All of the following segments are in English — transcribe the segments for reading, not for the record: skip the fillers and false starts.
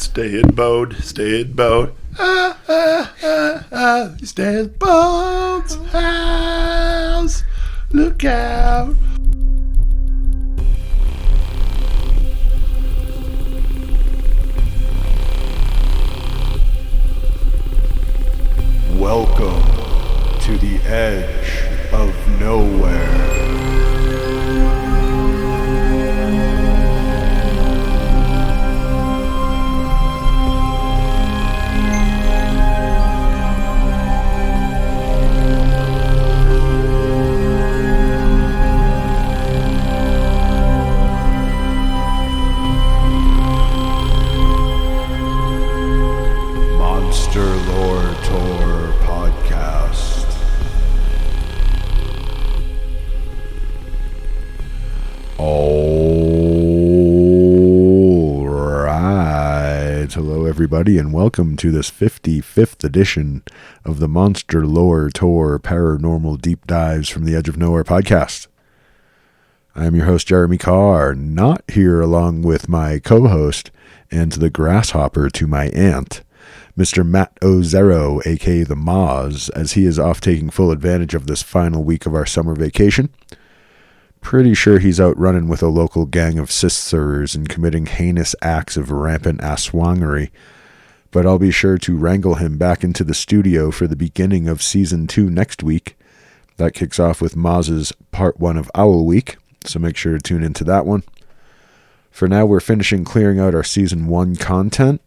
Stay in boat. Ah, ah, ah, ah. Stay in boat's house. Look out. Welcome to the edge of nowhere. Monster Lore Tour Podcast. All right. Hello, everybody, and welcome to this 55th edition of the Monster Lore Tour Paranormal Deep Dives from the Edge of Nowhere podcast. I am your host, Jeremy Carr, not here along with my co-host and the grasshopper to my aunt, Mr. Matt Ozero, aka the Moz, as he is off taking full advantage of this final week of our summer vacation. Pretty sure he's out running with a local gang of sisters and committing heinous acts of rampant asswangery, but I'll be sure to wrangle him back into the studio for the beginning of Season 2 next week. That kicks off with Moz's Part 1 of Owl Week, so make sure to tune into that one. For now, we're finishing clearing out our Season 1 content.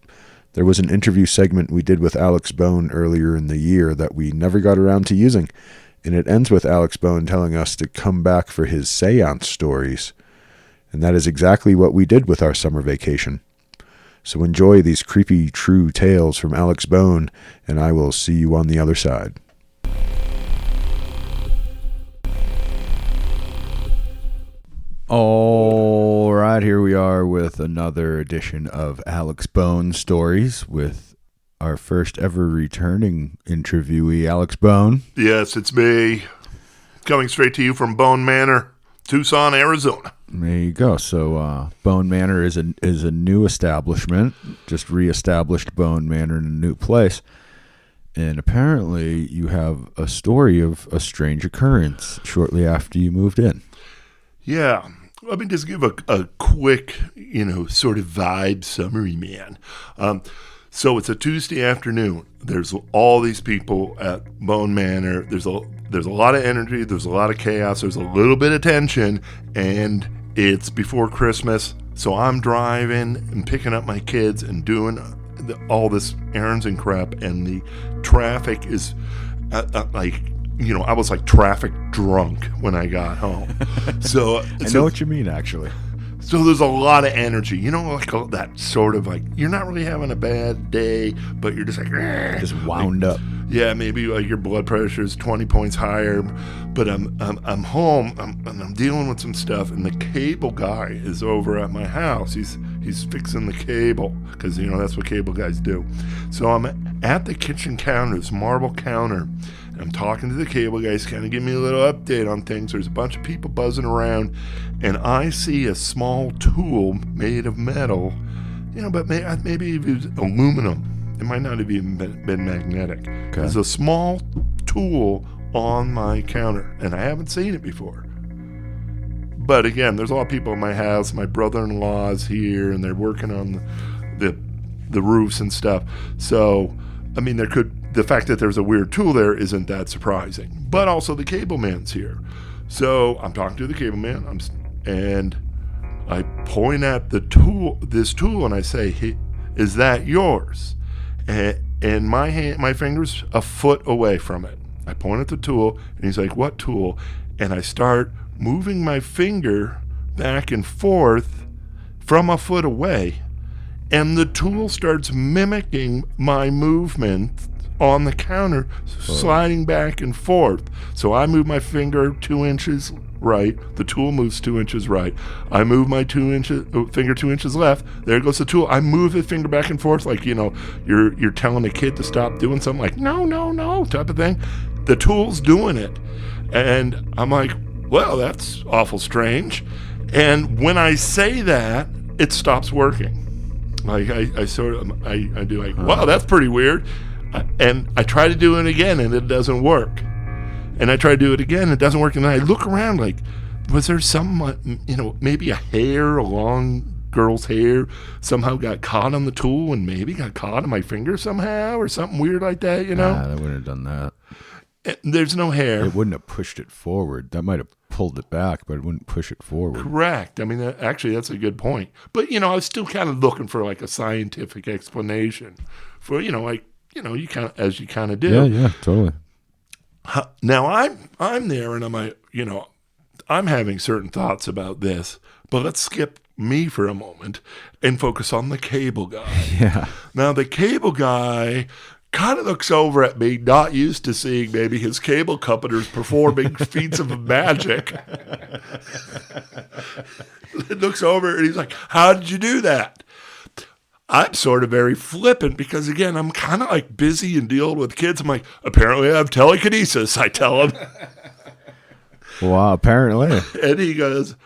There was an interview segment we did with Alex Bone earlier in the year that we never got around to using, and it ends with Alex Bone telling us to come back for his séance stories. And that is exactly what we did with our summer vacation. So enjoy these creepy true tales from Alex Bone, and I will see you on the other side. All right, here we are with another edition of Alex Bone Stories with our first ever returning interviewee, Alex Bone. Yes, it's me. Coming straight to you from Bone Manor, Tucson, Arizona. There you go. So Bone Manor is a new establishment, just reestablished Bone Manor in a new place. And apparently you have a story of a strange occurrence shortly after you moved in. Yeah. Let me just give a quick, sort of vibe summary, man. So it's a Tuesday afternoon. There's all these people at Bone Manor. There's a lot of energy. There's a lot of chaos. There's a little bit of tension, and it's before Christmas. So I'm driving and picking up my kids and doing all this errands and crap, and the traffic is I was like traffic drunk when I got home. So I know what you mean, actually. So there's a lot of energy, like that sort of like, you're not really having a bad day, but you're just like, just wound up. Yeah, maybe like your blood pressure is 20 points higher, but I'm home, I'm dealing with some stuff, and the cable guy is over at my house. He's fixing the cable, because that's what cable guys do. So I'm at the kitchen counter, this marble counter. I'm talking to the cable guys, kind of giving me a little update on things. There's a bunch of people buzzing around, and I see a small tool made of metal, but maybe it was aluminum. It might not have even been magnetic. Okay. There's a small tool on my counter, and I haven't seen it before. But again, there's a lot of people in my house. My brother-in-law is here, and they're working on the roofs and stuff. So, the fact that there's a weird tool there isn't that surprising. But also the cable man's here. So I'm talking to the cable man, and I point at this tool, and I say, "Hey, is that yours?" And my finger's a foot away from it. I point at the tool, and he's like, "What tool?" And I start moving my finger back and forth from a foot away, and the tool starts mimicking my movement on the counter, sliding back and forth. So I move my finger 2 inches right, the tool moves 2 inches right. I move my finger 2 inches left, there goes the tool. I move the finger back and forth like, you're telling a kid to stop doing something, like no type of thing. The tool's doing it. And I'm like, well, that's awful strange. And when I say that, it stops working. Like I sort of I do like, wow, that's pretty weird, and I try to do it again and it doesn't work, and I try to do it again, it doesn't work, and then I look around like, was there some maybe a long girl's hair somehow got caught on the tool and maybe got caught on my finger somehow or something weird like that, Nah, they wouldn't have done that. There's no hair. It wouldn't have pushed it forward. That might have pulled it back, but it wouldn't push it forward. Correct. I mean, actually, that's a good point. But, I was still kind of looking for like a scientific explanation for, you kind of, as you kind of do. Yeah, totally. Now I'm there and I'm like, I'm having certain thoughts about this, but let's skip me for a moment and focus on the cable guy. Yeah. Now the cable guy kind of looks over at me, not used to seeing maybe his cable competitors performing feats of magic. He looks over and he's like, how did you do that? I'm sort of very flippant because, again, I'm kind of like busy and dealing with kids. I'm like, apparently I have telekinesis, I tell him. Wow, apparently. And he goes,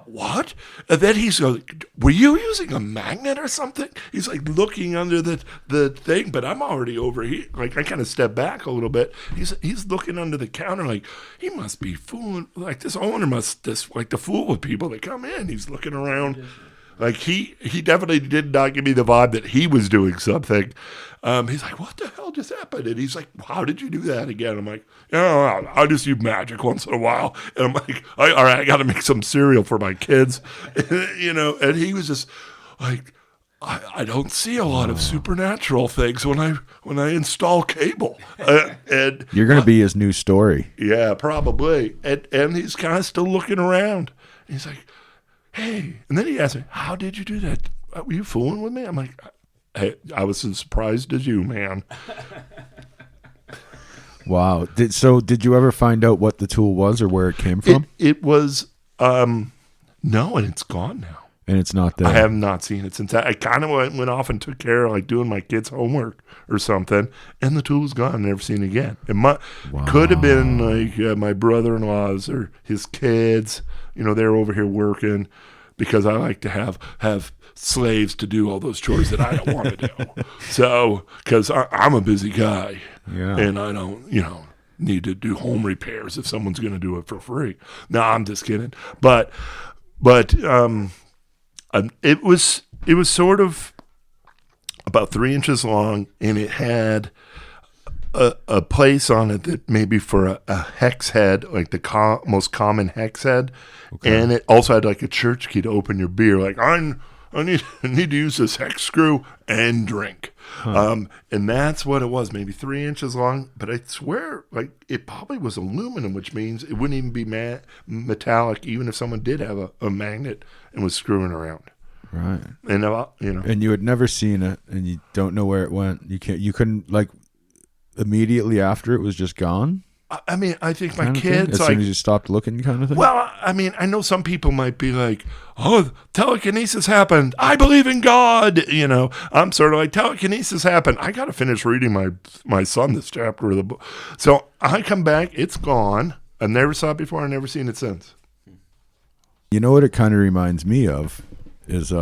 what? And then he's like, were you using a magnet or something? He's like looking under the thing, but I'm already over here. Like I kind of step back a little bit. He's looking under the counter like, he must be fooling. Like this owner must like to fool with people that come in. He's looking around. Like he definitely did not give me the vibe that he was doing something. He's like, what the hell just happened? And he's like, how did you do that again? I'm like, I just use magic once in a while. And I'm like, all right, I got to make some cereal for my kids. And he was just like, I don't see a lot of supernatural things when I install cable. And you're going to be his new story. Yeah, probably. And he's kind of still looking around. He's like, hey. And then he asked me, how did you do that? Were you fooling with me? I'm like, hey, I was as surprised as you, man. Wow. Did you ever find out what the tool was or where it came from? It was, no, and it's gone now. And it's not there. I have not seen it since. I kind of went off and took care of like doing my kids' homework or something, and the tool was gone. Never seen it again. It could have been like my brother-in-law's or his kids. They're over here working because I like to have slaves to do all those chores that I don't want to do. So, because I'm a busy guy, and I don't, need to do home repairs if someone's going to do it for free. No, I'm just kidding. But it was sort of about 3 inches long, and it had a place on it that maybe for a hex head, like the most common hex head, and it also had like a church key to open your beer. Like I need to use this hex screw and drink, and that's what it was. Maybe 3 inches long, but I swear, like it probably was aluminum, which means it wouldn't even be metallic, even if someone did have a magnet and was screwing around. Right. And and you had never seen it, and you don't know where it went. You couldn't like immediately after it was just gone. I mean, I think my kids, as soon as you stopped looking, kind of thing. Well, I mean, I know some people might be like, "Oh, telekinesis happened. I believe in God." I'm sort of like, telekinesis happened. I got to finish reading my son this chapter of the book. So I come back, it's gone. I never saw it before. I never seen it since. You know what it kind of reminds me of is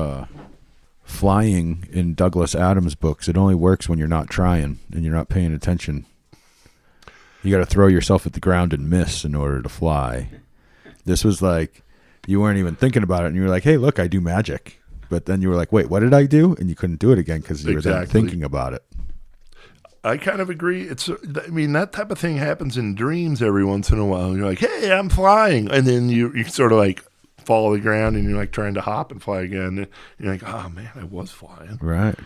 flying in Douglas Adams' books. It only works when you're not trying and you're not paying attention. You got to throw yourself at the ground and miss in order to fly. This was like, you weren't even thinking about it, and you were like, hey, look, I do magic. But then you were like, wait, what did I do? And you couldn't do it again because you were then thinking about it. I kind of agree. That type of thing happens in dreams every once in a while. You're like, hey, I'm flying. And then you sort of like fall to the ground and you're like trying to hop and fly again. And you're like, oh, man, I was flying. Right.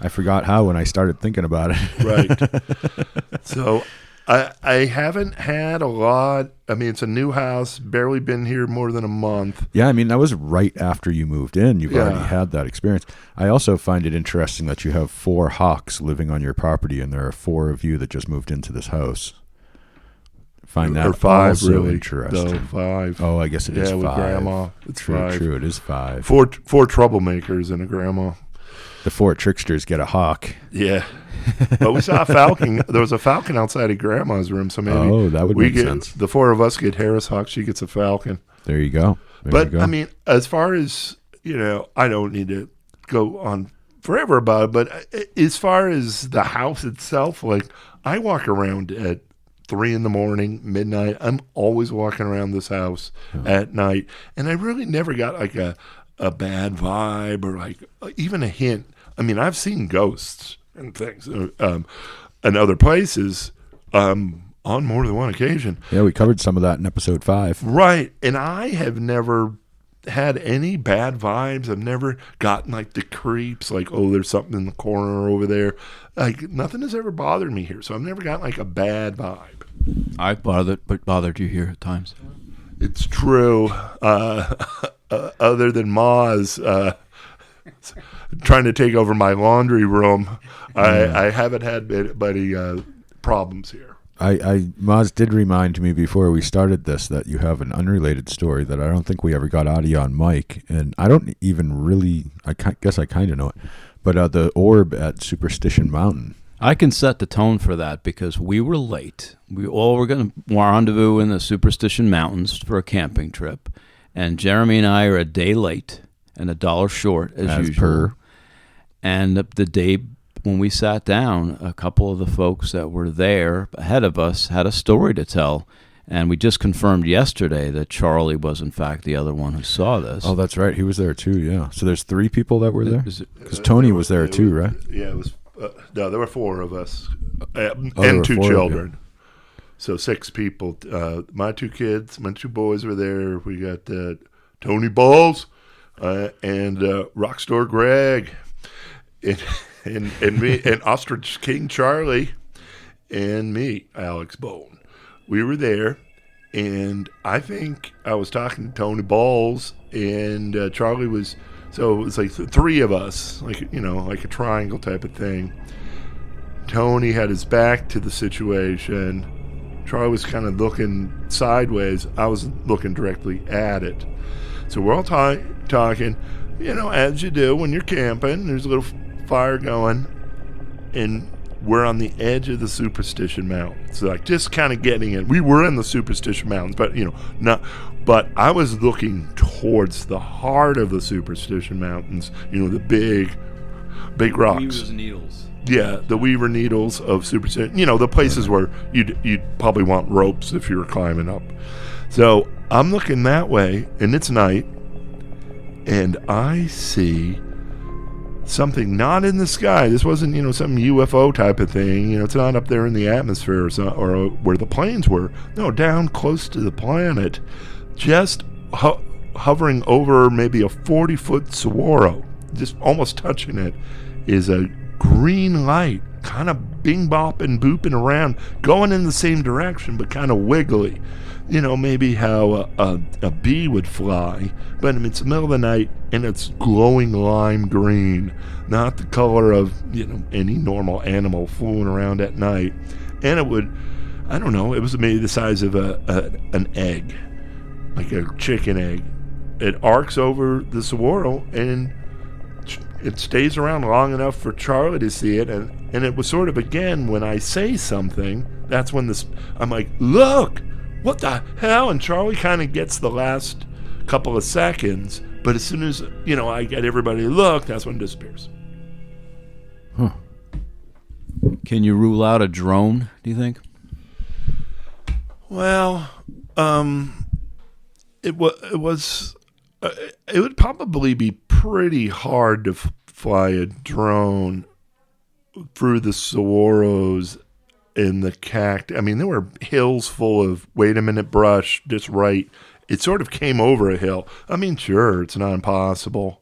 I forgot how when I started thinking about it. Right. So I haven't had a lot. I mean, it's a new house, barely been here more than a month. Yeah, I mean, that was right after you moved in. You've already had that experience. I also find it interesting that you have 4 hawks living on your property, and there are 4 of you that just moved into this house. Find that 5 also really interesting. No, 5. Oh, I guess it is 5. Yeah, with grandma. It's true, 5. True, it is 5. 4 troublemakers and a grandma. The 4 tricksters get a hawk. Yeah. But we saw a falcon. There was a falcon outside of grandma's room, so maybe that would make sense. The 4 of us get Harris Hawk. She gets a falcon. There you go. I mean, as far as, I don't need to go on forever about it, but as far as the house itself, like I walk around at 3 a.m, midnight. I'm always walking around this house at night, and I really never got like a bad vibe or like even a hint. I mean, I've seen ghosts and things in other places on more than one occasion. Yeah, we covered some of that in episode 5. Right, and I have never had any bad vibes. I've never gotten like the creeps, like, oh, there's something in the corner over there. Like, nothing has ever bothered me here, so I've never gotten like a bad vibe. I've bothered you here at times. It's true. Other than Moz trying to take over my laundry room, I haven't had any problems here. Maz did remind me before we started this that you have an unrelated story that I don't think we ever got audio on mic, and I don't even really, guess I kind of know it, but the orb at Superstition Mountain. I can set the tone for that because we were late. We all were going to rendezvous in the Superstition Mountains for a camping trip, and Jeremy and I are a day late and $1 short as usual. Per. And the day when we sat down, a couple of the folks that were there ahead of us had a story to tell, and we just confirmed yesterday that Charlie was in fact the other one who saw this. Oh, that's right. He was there too, yeah. So there's 3 people that were there? Because Tony was there too, right? Yeah, it was. No, there were 4 of us and 2 children. So 6 people. My 2 kids, my 2 boys were there. We got Tony Balls and Rockstar Greg. And me and Ostrich King Charlie and me, Alex Bone. We were there, and I think I was talking to Tony Balls, and Charlie was. So it was like 3 of us, like like a triangle type of thing. Tony had his back to the situation. Charlie was kind of looking sideways. I was looking directly at it. So we're all talking, as you do when you're camping. There's a little fire going, and we're on the edge of the Superstition Mountains. So like just kind of getting in. We were in the Superstition Mountains, but not. But I was looking towards the heart of the Superstition Mountains. The big rocks. Weaver's Needles. Yeah, the Weaver Needles of Superstition. The places where you'd probably want ropes if you were climbing up. So I'm looking that way, and it's night, and I see something not in the sky. This wasn't, some UFO type of thing. It's not up there in the atmosphere or where the planes were. No, down close to the planet, just hovering over maybe a 40-foot saguaro, just almost touching it, is a green light, kind of bing-bopping, booping around, going in the same direction, but kind of wiggly. Maybe how a bee would fly, but it's the middle of the night, and it's glowing lime green, not the color of, any normal animal fooling around at night. And it would, I don't know, it was maybe the size of an egg, like a chicken egg. It arcs over the saguaro, and it stays around long enough for Charlie to see it, and it was sort of, again, when I say something, that's when I'm like, look! What the hell? And Charlie kind of gets the last couple of seconds, but as soon as, I get everybody to look, that's when it disappears. Huh. Can you rule out a drone, do you think? Well, it would probably be pretty hard to fly a drone through the saguaros in the cacti. I mean, there were hills full of brush just right. It sort of came over a hill. I mean, sure, it's not impossible.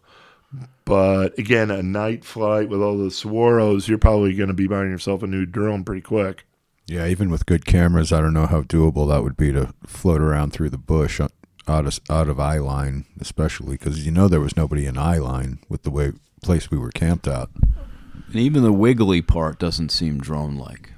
But again, a night flight with all the saguaros, you're probably going to be buying yourself a new drone pretty quick. Yeah, even with good cameras, I don't know how doable that would be to float around through the bush out of eye line, especially because there was nobody in eye line with the place we were camped at. And even the wiggly part doesn't seem drone-like.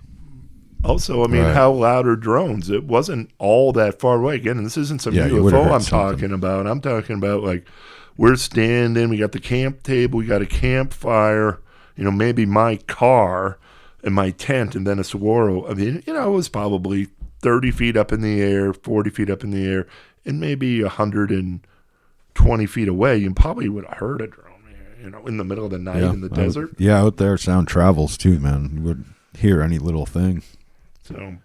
Also, I mean, How loud are drones? It wasn't all that far away. Again, this isn't some UFO I'm talking about. I'm talking about, like, we're standing, we got the camp table, we got a campfire, maybe my car and my tent, and then a saguaro. I mean, it was probably 30 feet up in the air, 40 feet up in the air, and maybe 120 feet away. You probably would have heard a drone. in the middle of the night in the desert. Yeah, out there, sound travels too, man. You would hear any little thing. So,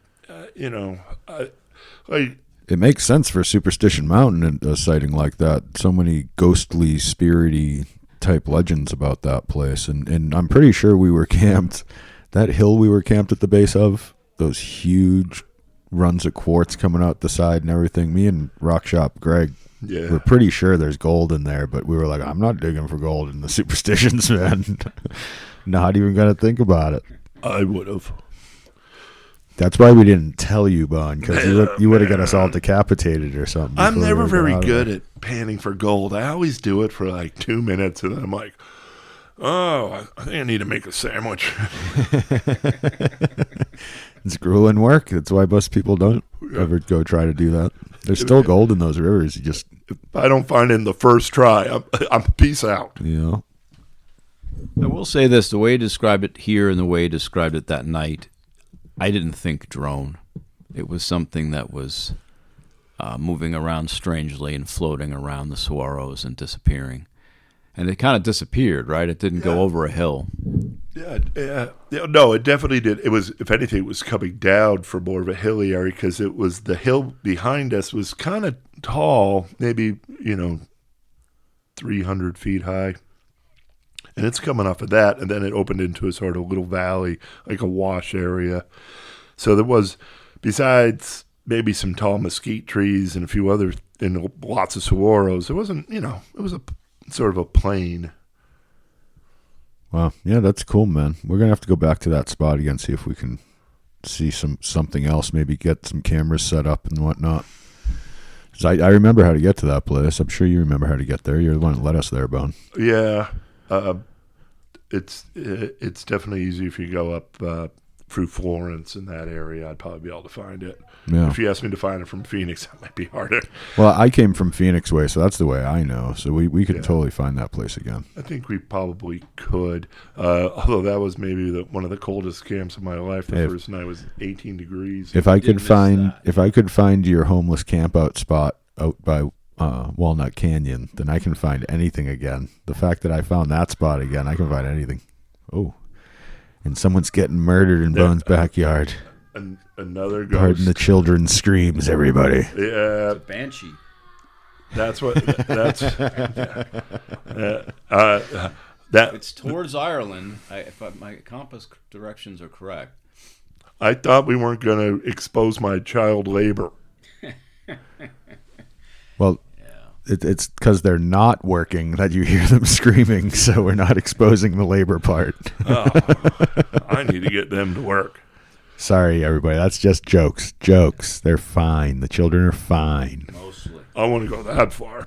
it makes sense for Superstition Mountain and a sighting like that. So many ghostly, spirity type legends about that place. And I'm pretty sure we were camped, that hill we were camped at the base of, those huge runs of quartz coming out the side and everything. Me and Rock Shop Greg, we're pretty sure there's gold in there, but we were like, I'm not digging for gold in the Superstitions, man. Not even going to think about it. I would have. That's why we didn't tell you, Bon, because you would have got us all decapitated or something. I'm never very good at panning for gold. I always do it for like 2 minutes, and then I'm like, oh, I think I need to make a sandwich. It's grueling work. That's why most people don't ever go try to do that. There's still gold in those rivers. If I don't find it in the first try, I'm peace out. You know. I will say this, the way he described it here and the way he described it that night, I didn't think drone. It was something that was moving around strangely and floating around the saguaros and disappearing. And it kind of disappeared, right? It didn't go over a hill. Yeah, no, it definitely did. It was, if anything, it was coming down for more of a hilly area because it was the hill behind us was kind of tall, maybe 300 feet high. And it's coming off of that, and then it opened into a sort of little valley, like a wash area. So there was, besides maybe some tall mesquite trees and a few other, and lots of saguaros, it wasn't, it was a sort of a plain. Wow. Yeah, that's cool, man. We're going to have to go back to that spot again, see if we can see something else, maybe get some cameras set up and whatnot. 'Cause I remember how to get to that place. I'm sure you remember how to get there. You're the one that led us there, Bone. Yeah. It's definitely easy if you go up through Florence in that area. I'd probably be able to find it. Yeah. If you ask me to find it from Phoenix, that might be harder. Well, I came from Phoenix way, so that's the way I know. So we could totally find that place again. I think we probably could. Although that was maybe one of the coldest camps of my life. The first night was 18 degrees. If I could find your homeless camp out spot out by Walnut Canyon, then I can find anything again. The fact that I found that spot again, I can find anything. Oh, and someone's getting murdered in Bone's backyard. Another ghost. Pardon the children's screams, everybody. Yeah, It's a banshee. that's what. That's It's towards Ireland. If my compass directions are correct. I thought we weren't going to expose my child labor. Well, it's because they're not working that you hear them screaming, so we're not exposing the labor part. Oh, I need to get them to work. Sorry, everybody. That's just jokes. Jokes. They're fine. The children are fine. Mostly. I want to go that far,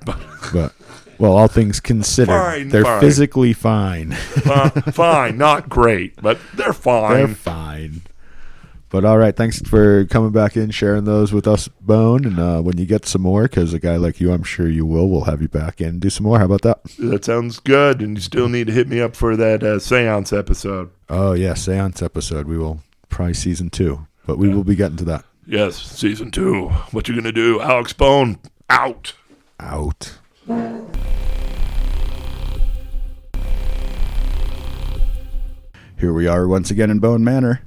But well, all things considered, they're physically fine. Fine, not great, but they're fine. They're fine. But all right, thanks for coming back in, sharing those with us, Bone. And when you get some more, because a guy like you, I'm sure you will, we'll have you back in and do some more. How about that? That sounds good. And you still need to hit me up for that Séance episode. Oh, yeah, Séance episode. We will probably season 2, but we will be getting to that. Yes, season 2. What you going to do? Alex Bone, out. Out. Here we are once again in Bone Manor.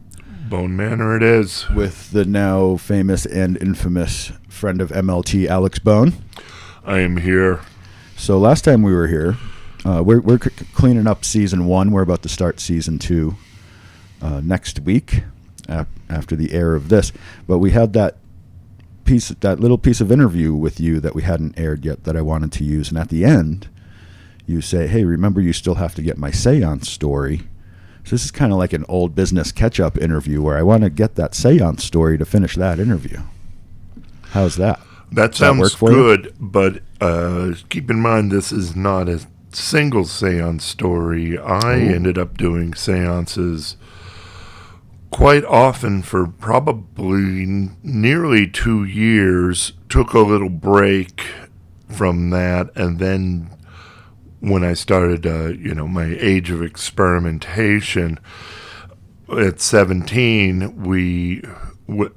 Bone Manor it is. With the now famous and infamous friend of MLT, Alex Bone. I am here. So last time we were here, we're cleaning up season 1. We're about to start season 2 next week after the air of this. But we had that little piece of interview with you that we hadn't aired yet that I wanted to use. And at the end, you say, hey, remember you still have to get my séance story. So this is kind of like an old business catch-up interview where I want to get that séance story to finish that interview. How's that? That sounds good, but keep in mind this is not a single séance story. I ended up doing séances quite often for probably nearly 2 years, took a little break from that, and then when I started, my age of experimentation, at 17, we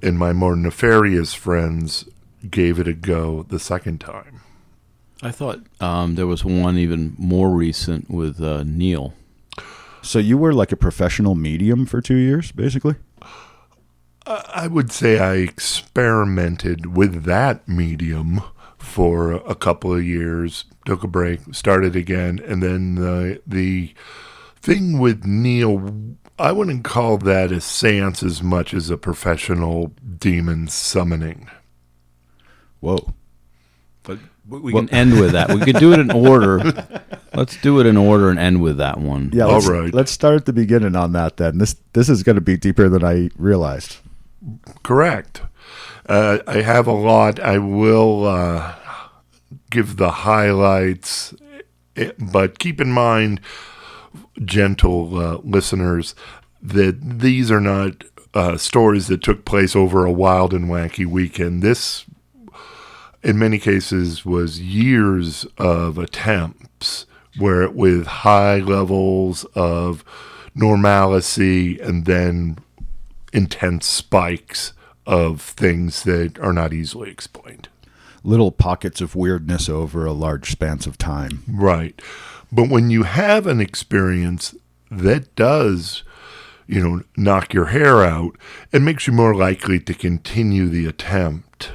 and my more nefarious friends gave it a go the second time. I thought there was one even more recent with Neil. So you were like a professional medium for 2 years, basically? I would say I experimented with that medium for a couple of years, took a break, started again, and then the thing with Neil, I wouldn't call that a seance as much as a professional demon summoning. Whoa. But we can end with that. We could do it in order. Let's do it in order and end with that one. Yeah, all right. Let's start at the beginning on that then. This is going to be deeper than I realized. Correct. I have a lot. I will give the highlights, but keep in mind, gentle listeners, that these are not stories that took place over a wild and wacky weekend. This, in many cases, was years of attempts where with high levels of normalcy and then intense spikes of things that are not easily explained. Little pockets of weirdness over a large span of time. Right. But when you have an experience that does, knock your hair out, it makes you more likely to continue the attempt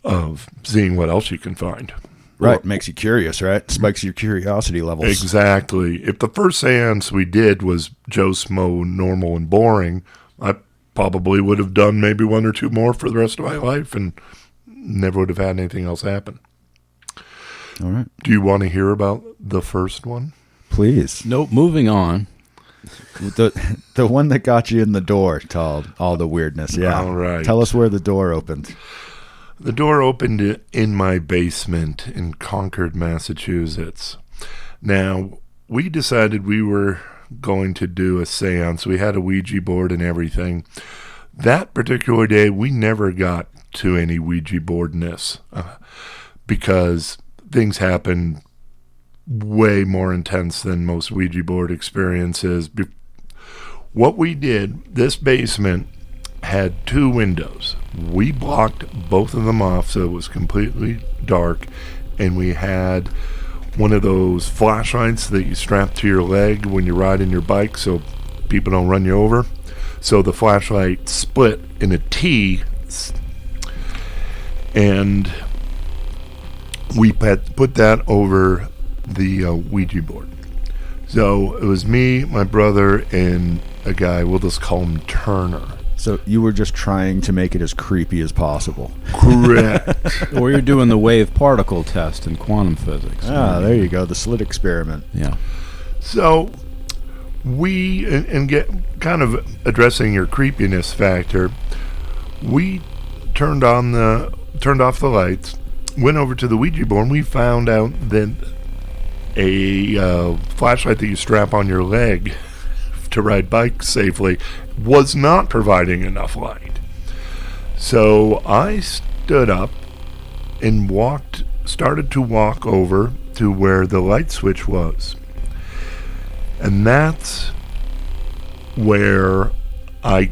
of seeing what else you can find. Right. Makes you curious, right? Spikes your curiosity levels. Exactly. If the first seance we did was Joe Smo, normal and boring, I probably would have done maybe one or two more for the rest of my life and never would have had anything else happen. All right. Do you want to hear about the first one? Please. Nope, moving on. The one that got you in the door to all the weirdness. Yeah. All right. Tell us where the door opened. The door opened in my basement in Concord, Massachusetts. Now, we decided we were going to do a seance. We had a Ouija board and everything. That particular day, we never got to any Ouija boardness because things happened way more intense than most Ouija board experiences. What we did, this basement had two windows. We blocked both of them off so it was completely dark, and we had one of those flashlights that you strap to your leg when you're riding your bike so people don't run you over. So the flashlight split in a T, and we put that over the Ouija board. So it was me, my brother, and a guy, we'll just call him Turner. So you were just trying to make it as creepy as possible. Correct. Or you're doing the wave particle test in quantum physics. Ah, there you go, the slit experiment. Yeah. So we, and get kind of addressing your creepiness factor, we turned off the lights, went over to the Ouija board, and we found out that a flashlight that you strap on your leg to ride bikes safely was not providing enough light. So I stood up and started to walk over to where the light switch was. And that's where I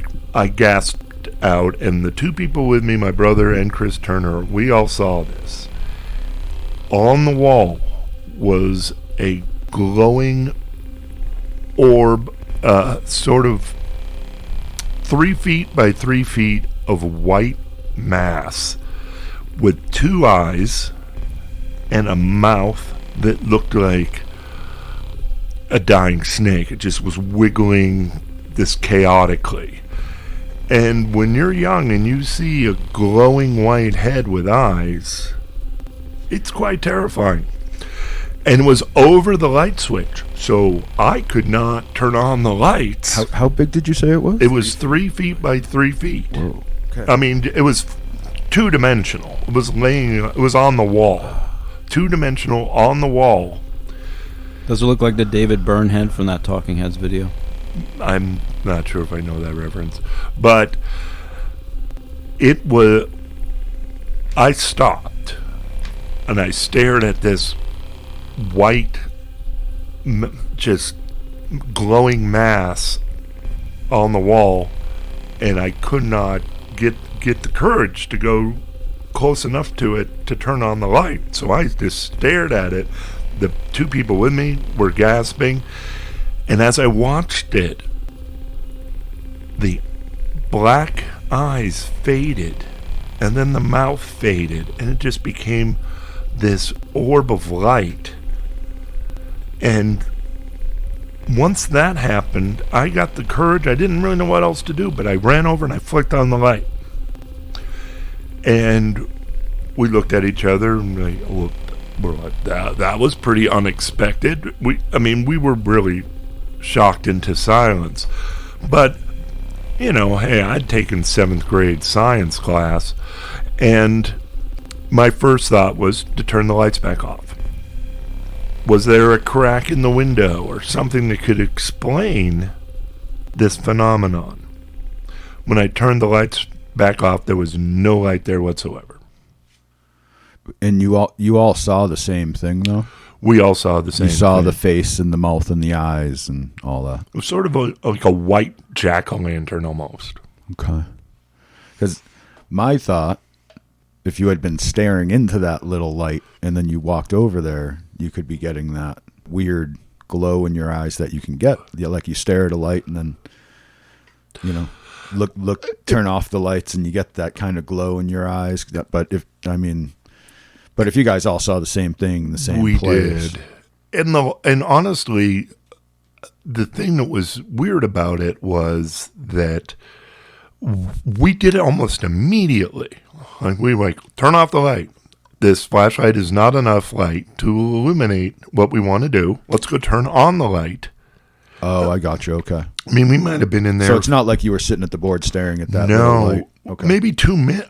gasped out, and the two people with me, my brother and Chris Turner, we all saw this. On the wall was a glowing orb, sort of 3 feet by 3 feet of white mass with two eyes and a mouth that looked like a dying snake. It just was wiggling this chaotically. And when you're young and you see a glowing white head with eyes, it's quite terrifying. And it was over the light switch, so I could not turn on the lights. How big did you say it was? It was 3 feet by 3 feet. Whoa. Okay. I mean, it was two-dimensional. It was on the wall. Two-dimensional on the wall. Does it look like the David Byrne head from that Talking Heads video? I'm not sure if I know that reference. But it was... I stopped, and I stared at this white, just glowing mass on the wall, and I could not get the courage to go close enough to it to turn on the light. So I just stared at it. The two people with me were gasping. And as I watched it, the black eyes faded. And then the mouth faded. And it just became this orb of light. And once that happened, I got the courage. I didn't really know what else to do, but I ran over and I flicked on the light. And we looked at each other and we're like, that was pretty unexpected. We were really shocked into silence. But, hey, I'd taken 7th grade science class, and my first thought was to turn the lights back off. Was there a crack in the window or something that could explain this phenomenon? When I turned the lights back off, there was no light there whatsoever. And you all saw the same thing, though? We all saw the same thing. You saw the face and the mouth and the eyes and all that. It was sort of like a white jack-o'-lantern almost. Okay. Because my thought, if you had been staring into that little light and then you walked over there, you could be getting that weird glow in your eyes that you can get. Like you stare at a light and then, turn off the lights and you get that kind of glow in your eyes. But if you guys all saw the same thing in the same place. We did. And honestly, the thing that was weird about it was that we did it almost immediately. Like we were like, turn off the light. This flashlight is not enough light to illuminate what we want to do. Let's go turn on the light. Oh, I got you. Okay. We might have been in there. So it's not like you were sitting at the board staring at that. No. Little light. Okay. Maybe 2 minutes.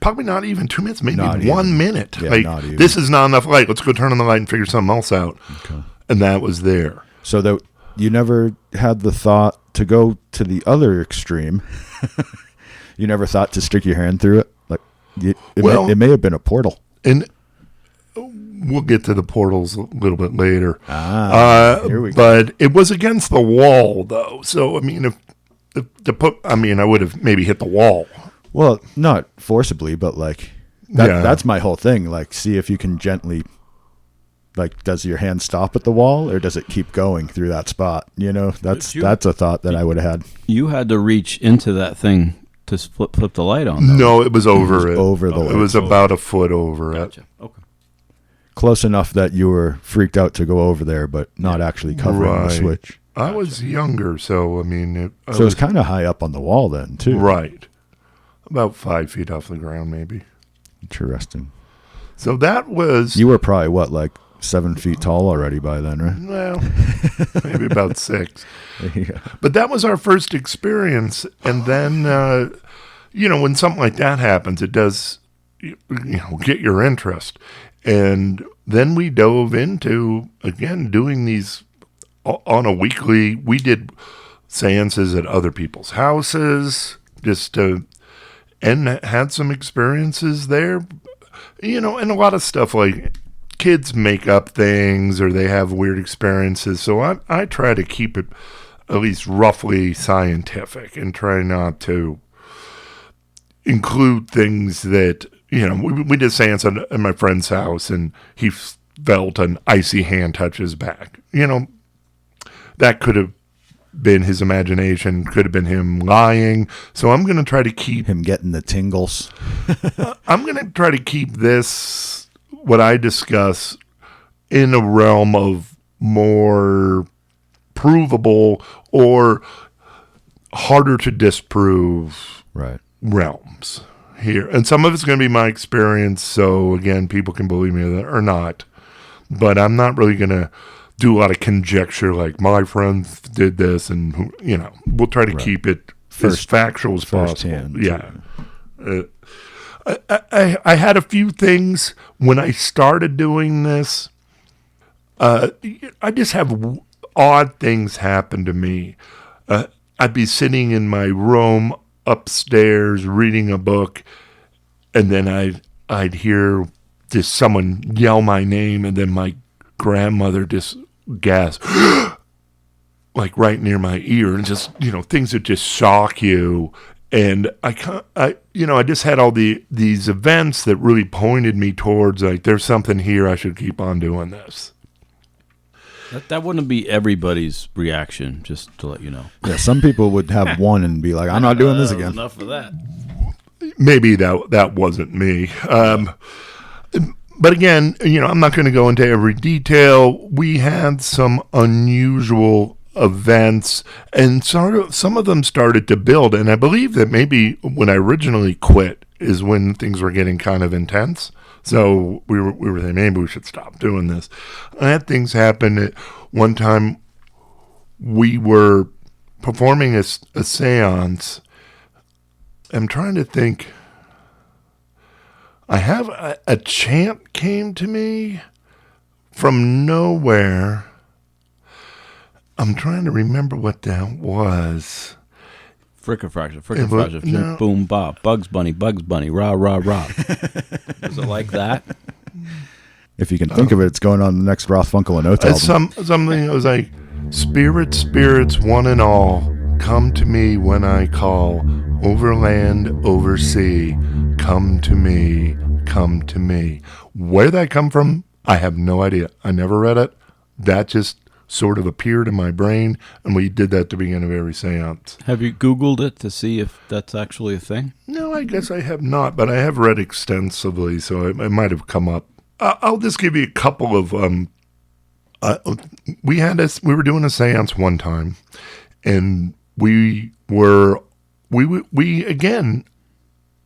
Probably not even 2 minutes. Maybe not 1 even. minute. Yeah, not even. This is not enough light. Let's go turn on the light and figure something else out. Okay. And that was there. So you never had the thought to go to the other extreme. You never thought to stick your hand through it? It may have been a portal. And we'll get to the portals a little bit later. Here we go. But it was against the wall, though. So, I would have maybe hit the wall. Well, not forcibly, but that's my whole thing. See if you can gently, does your hand stop at the wall or does it keep going through that spot? That's a thought that I would have had. You had to reach into that thing to flip the light on, though. No, it was over it. Over the light. It was about a foot over Gotcha. it. Okay. Close enough that you were freaked out to go over there, but not actually covering the switch. I was younger, so it was kind of high up on the wall then, too. Right. About 5 feet off the ground, maybe. Interesting. So that was... You were probably, 7 feet tall already by then, right? Well, maybe about 6. Yeah. But that was our first experience. And then, when something like that happens, it does, get your interest. And then we dove into, again, doing these on a weekly. We did seances at other people's houses and had some experiences there, and a lot of stuff like kids make up things or they have weird experiences. So I try to keep it at least roughly scientific and try not to include things that, we did seance at my friend's house and he felt an icy hand touch his back. That could have been his imagination, could have been him lying. So I'm going to try to keep him getting the tingles. I'm going to try to keep this, what I discuss, in a realm of more provable or harder to disprove realms here. And some of it's going to be my experience. So again, people can believe me or not, but I'm not really going to do a lot of conjecture like my friends did this, and we'll try to keep it as factual as possible. Yeah. I had a few things when I started doing this. I just have odd things happen to me. I'd be sitting in my room upstairs reading a book, and then I'd hear just someone yell my name, and then my grandmother just gasp, like right near my ear, and just things that just shock you. And I just had all these events that really pointed me towards, like, there's something here, I should keep on doing this. That wouldn't be everybody's reaction, just to let you know. Yeah, some people would have one and be like, I'm not doing this again. Enough of that. Maybe that wasn't me. But again, I'm not going to go into every detail. We had some unusual events, and some of them started to build. And I believe that maybe when I originally quit is when things were getting kind of intense. So we were thinking, maybe we should stop doing this. I had things happen. At one time, we were performing a séance. I'm trying to think. I have a chant came to me from nowhere. I'm trying to remember what that was. Fricka-fracture, no. boom, bop, Bugs Bunny, rah, rah, rah. Was it like that? If you can think of it, it's going on the next Roth Funkel and Oates album. Something that was like, spirits, one and all, come to me when I call, over land, over sea, come to me, come to me. Where that come from, I have no idea. I never read it. That just sort of appeared in my brain, and we did that at the beginning of every seance. Have you Googled it to see if that's actually a thing? No, I guess I have not, but I have read extensively, so it might have come up. I'll just give you a couple of. We were doing a seance one time, and we again.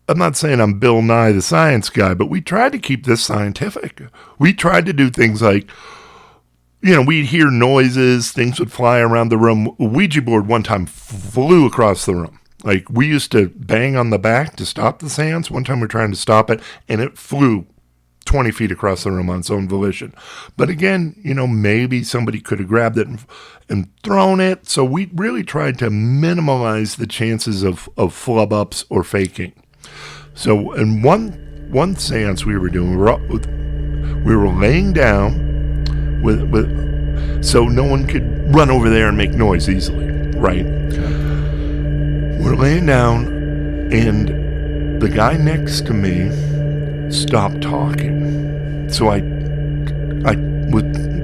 I'm not saying I'm Bill Nye the Science Guy, but we tried to keep this scientific. We tried to do things like, we'd hear noises, things would fly around the room. A Ouija board one time flew across the room. Like, we used to bang on the back to stop the seance. One time we were trying to stop it, and it flew 20 feet across the room on its own volition. But again, maybe somebody could have grabbed it and thrown it. So we really tried to minimize the chances of flub-ups or faking. So in one seance we were doing, we were laying down with so no one could run over there and make noise easily, right? We're laying down, and the guy next to me stopped talking. So I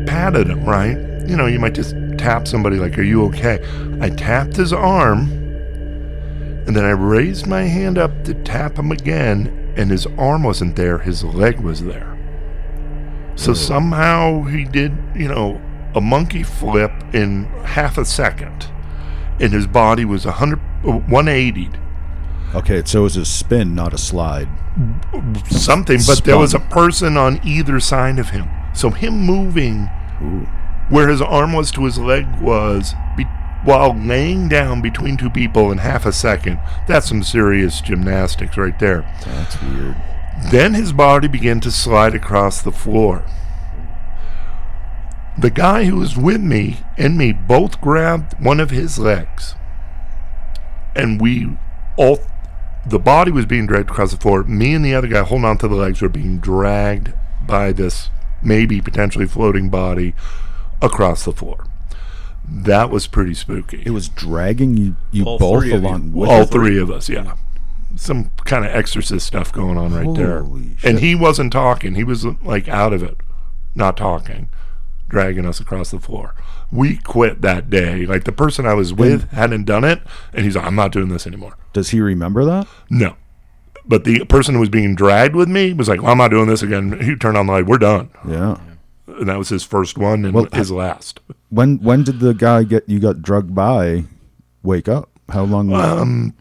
patted him, right? You might just tap somebody like, are you okay? I tapped his arm, and then I raised my hand up to tap him again, and his arm wasn't there, his leg was there. So somehow he did, a monkey flip in half a second, and his body was 180'd. Okay, so it was a spin, not a slide. Something, but there was a person on either side of him. So him moving where his arm was to his leg was, while laying down between two people in half a second, that's some serious gymnastics right there. That's weird. Then his body began to slide across the floor. The guy who was with me and me both grabbed one of his legs. And the body was being dragged across the floor. Me and the other guy holding on to the legs were being dragged by this maybe potentially floating body across the floor. That was pretty spooky. It was dragging you All both three of you. along with All it? three of us, yeah. Some kind of exorcist stuff going on right there. Holy shit. And he wasn't talking. He was like out of it, not talking, dragging us across the floor. We quit that day. Like, the person I was with hadn't done it, and he's like, I'm not doing this anymore. Does he remember that? No. But the person who was being dragged with me was like, well, I'm not doing this again. He turned on the light. We're done. Yeah. And that was his first one and his last. When did the guy you got drugged by wake up? How long?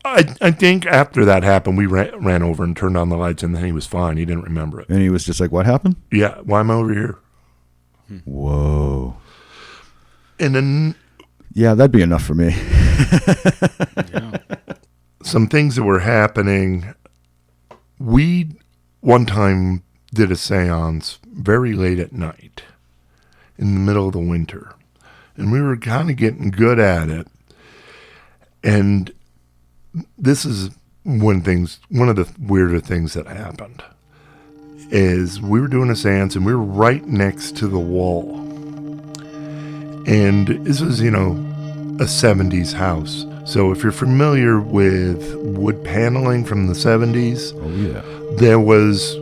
I think after that happened, we ran over and turned on the lights, and then he was fine. He didn't remember it. And he was just like, what happened? Yeah, why am I over here? Whoa. And then Yeah, that'd be enough for me. some things that were happening. We one time did a seance very late at night in the middle of the winter, and we were kind of getting good at it. And this is one of the weirder things that happened is we were doing a seance, and we were right next to the wall. And this was, a 70s house. So if you're familiar with wood paneling from the 70s, Oh, yeah. there was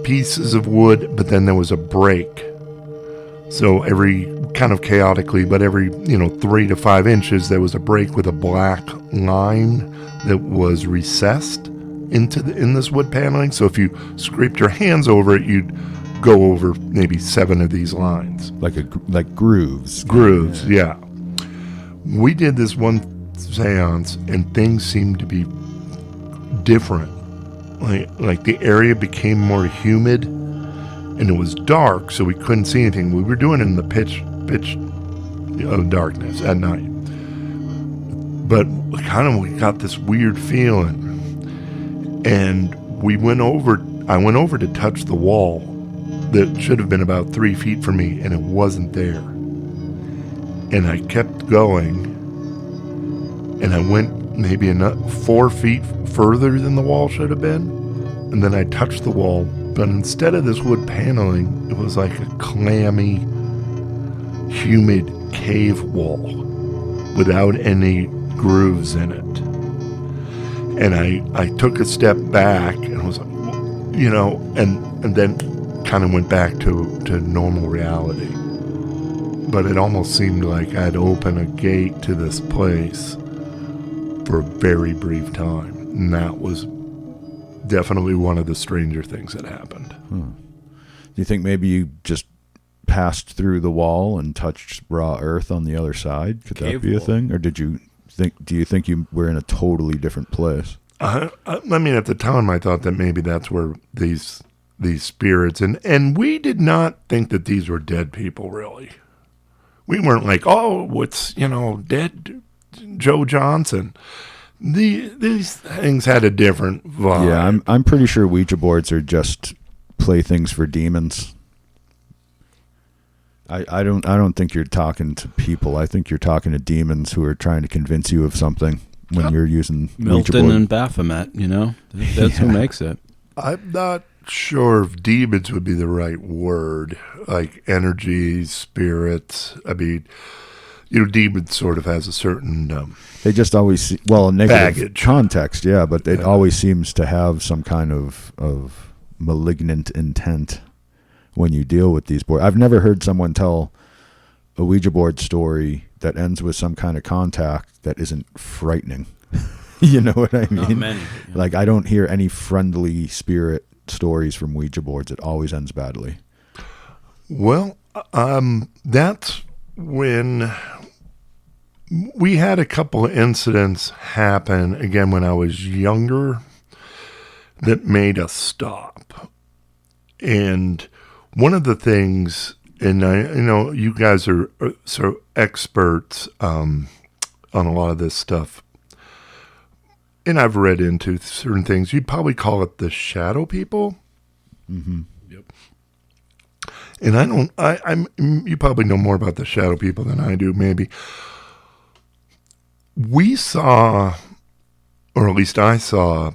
pieces of wood, but then there was a break. So every, kind of chaotically, but every 3 to 5 inches, there was a break with a black line that was recessed in this wood paneling. So if you scraped your hands over it, you'd go over maybe 7 of these lines. Like grooves. Grooves, yeah. We did this one seance, and things seemed to be different. Like the area became more humid, and it was dark, so we couldn't see anything. We were doing it in the pitch of darkness at night. But we got this weird feeling, and I went over to touch the wall that should have been about 3 feet from me, and it wasn't there. And I kept going, and I went maybe 4 feet further than the wall should have been, and then I touched the wall, but instead of this wood paneling, it was like a clammy, humid cave wall without any grooves in it. And I took a step back, and I was like, and then kind of went back to normal reality. But it almost seemed like I'd opened a gate to this place for a very brief time. And that was definitely one of the stranger things that happened. Do you think maybe you just passed through the wall and touched raw earth on the other side? Could that be a thing? Or do you think you were in a totally different place? I mean, at the time, I thought that maybe that's where these spirits, and we did not think that these were dead people, really. We weren't like, oh, what's, dead Joe Johnson. These things had a different vibe. Yeah, I'm pretty sure Ouija boards are just playthings for demons. I don't think you're talking to people. I think you're talking to demons who are trying to convince you of something when you're using Ouija Milton board. and Baphomet, that's who makes it. I'm not sure if demons would be the right word, like energies, spirits. I mean, demons sort of has a certain they just always a negative baggage. Context, yeah, but it always seems to have some kind of malignant intent when you deal with these boards. I've never heard someone tell a Ouija board story that ends with some kind of contact that isn't frightening. You know what I mean? Not many. Yeah. Like, I don't hear any friendly spirit stories from Ouija boards. It always ends badly. Well, that's when we had a couple of incidents happen, again, when I was younger, that made us stop. And one of the things, and you guys are so experts on a lot of this stuff, and I've read into certain things. You'd probably call it the shadow people. Mm-hmm. Yep. And you probably know more about the shadow people than I do, maybe. We saw, or at least I saw,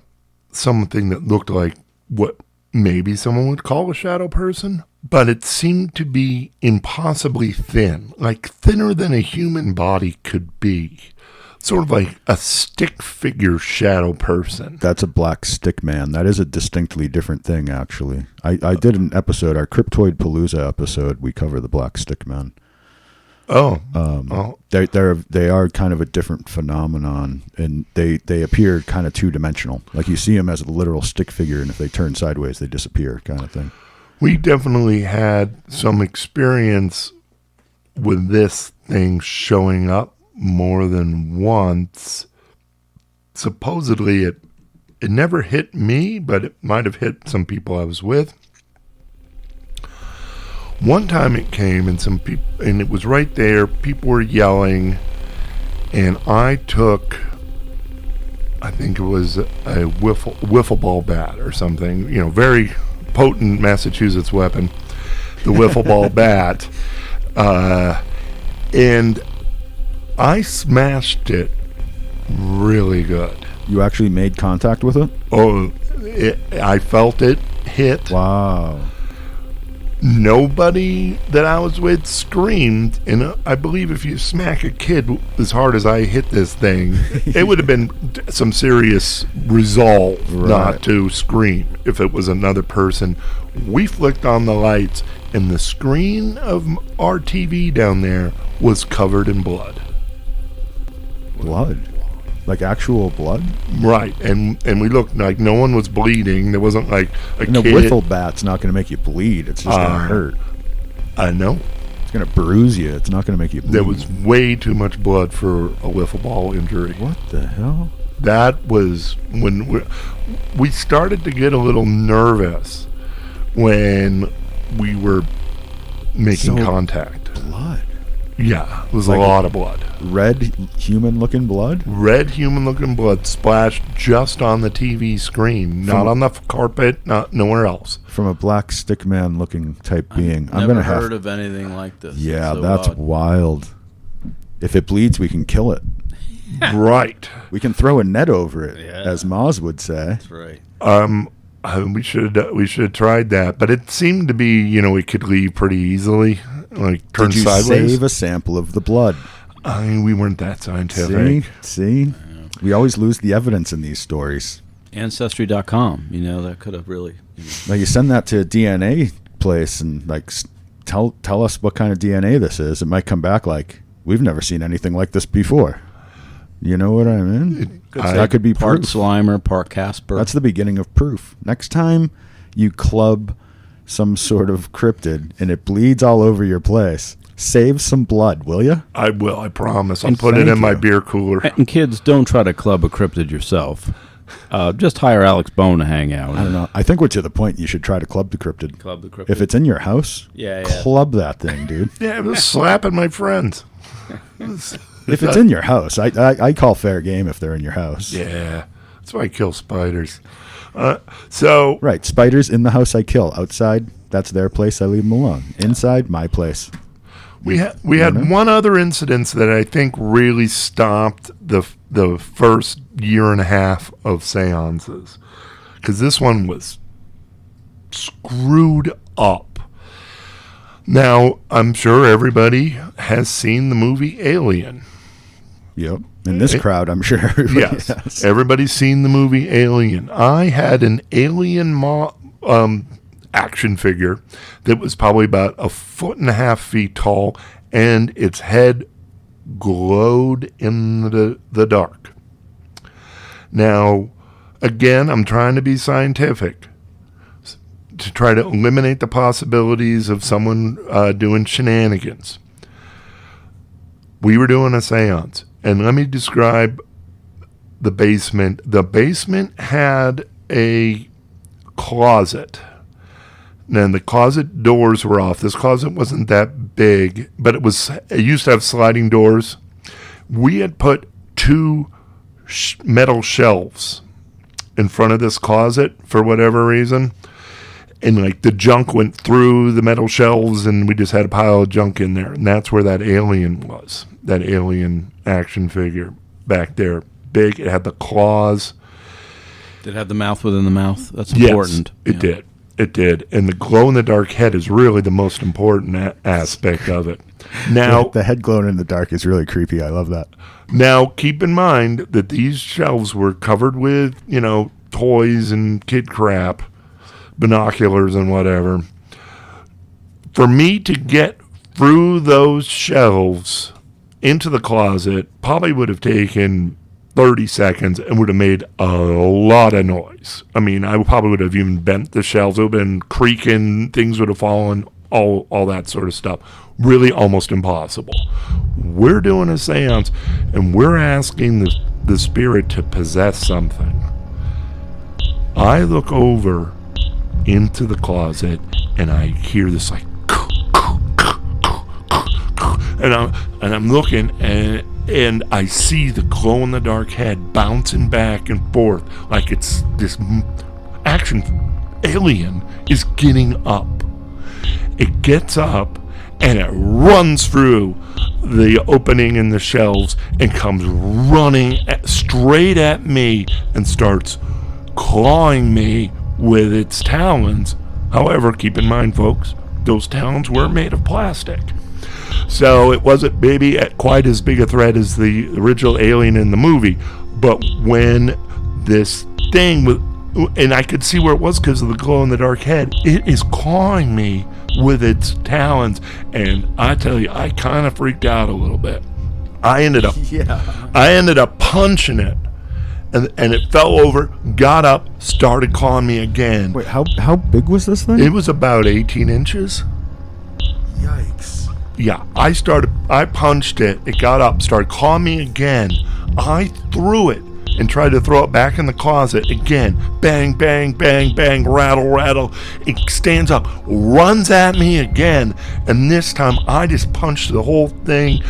something that looked like what maybe someone would call a shadow person, but it seemed to be impossibly thin, like thinner than a human body could be. Sort of like a stick figure shadow person. That's a black stick man. That is a distinctly different thing, actually. I did an episode, our Cryptoid Palooza episode, we cover the black stick man. They are kind of a different phenomenon, and they appear kind of two-dimensional. Like, you see them as a literal stick figure, and if they turn sideways, they disappear, kind of thing. We definitely had some experience with this thing showing up more than once. Supposedly it never hit me, but it might have hit some people I was with. One time it came, and and it was right there. People were yelling, and I took, I think it was a wiffle ball bat or something, very potent Massachusetts weapon, the wiffle ball bat, and I smashed it really good. You actually made contact with it? Oh, I felt it hit. Wow. Nobody that I was with screamed, and I believe if you smack a kid as hard as I hit this thing, it would have been some serious resolve not to scream if it was another person. We flicked on the lights, and the screen of our TV down there was covered in blood. Blood? Like actual blood? Right, and we looked like no one was bleeding. There wasn't like a And a kid. wiffle bat's not going to make you bleed. It's just going to hurt. I know. It's going to bruise you. It's not going to make you bleed. There was way too much blood for a wiffle ball injury. What the hell? That was when we started to get a little nervous when we were making contact. Blood. Yeah, it was Like a lot of blood. Red human-looking blood? Red human-looking blood splashed just on the TV screen, not on the carpet, not nowhere else. From a black stickman-looking type being. I've I'm never gonna heard of anything like this. Yeah, So that's odd. wild. If it bleeds, we can kill it. Right. We can throw a net over it, Yeah. as Moz would say. That's right. We should have tried that, but it seemed to be it could leave pretty easily, like turn Did you sideways. save a sample of the blood? I mean, we weren't that scientific. See? We always lose the evidence in these stories. Ancestry.com, that could have really. Now you send that to a DNA place and like tell us what kind of DNA this is. It might come back like we've never seen anything like this before. You know what I mean? That could be Part proof. Slimer, part Casper. That's the beginning of proof. Next time you club some sort of cryptid and it bleeds all over your place, save some blood, will you? I will. I promise. I'll And put it thank in my you. beer cooler. And kids, don't try to club a cryptid yourself. Just hire Alex Bone to hang out. I don't know. I think we're to the point you should try to club the cryptid. Club the cryptid. If it's in your house, Yeah. club that thing, dude. Yeah, I was slapping my friends. If it's in your house, I call fair game if they're in your house. Yeah, that's why I kill spiders. So Right, spiders in the house I kill. Outside, that's their place. I leave them alone. Inside, my place. we had one other incident that I think really stopped the first year and a half of seances, because this one was screwed up. Now, I'm sure everybody has seen the movie Alien. Yep. In this crowd, I'm sure everybody Yes, has. everybody's seen the movie Alien. I had an Alien action figure that was probably about 1.5 feet tall, and its head glowed in the dark. Now, again, I'm trying to be scientific to try to eliminate the possibilities of someone doing shenanigans. We were doing a seance, and let me describe the basement. The basement had a closet. And the closet doors were off. This closet wasn't that big, but it used to have sliding doors. We had put 2 metal shelves in front of this closet for whatever reason. And like the junk went through the metal shelves, and we just had a pile of junk in there. And that's where that alien was. That alien action figure back there. Big. It had the claws. Did it have the mouth within the mouth? That's important. Yes, it did. It did. And the glow-in-the-dark head is really the most important aspect of it. Now, The head glowing in the dark is really creepy. I love that. Now, keep in mind that these shelves were covered with, toys and kid crap, binoculars and whatever. For me to get through those shelves into the closet probably would have taken 30 seconds and would have made a lot of noise. I mean, I probably would have even bent the shelves. It would have been creaking, things would have fallen, all that sort of stuff. Really almost impossible. We're doing a seance, and we're asking the spirit to possess something. I look over into the and I hear this like, and I'm looking and I see the glow in the dark head bouncing back and forth like it's this action alien is getting up. It gets up and it runs through the opening in the shelves and comes running straight at me and starts clawing me with its talons. However, keep in mind, folks, those talons were made of plastic. So it wasn't maybe quite as big a threat as the original Alien in the movie. But when this thing with, and I could see where it was because of the glow-in-the-dark head, it is clawing me with its talons, and I tell you, I kind of freaked out a little bit. I ended up punching it, and it fell over, got up, started clawing me again. Wait, how big was this thing? It was about 18 inches. Yikes. Yeah, I punched it, it got up, started clawing me again. I threw it and tried to throw it back in the closet again. Bang, bang, bang, bang, rattle, rattle. It stands up, runs at me again, and this time I just punched the whole thing,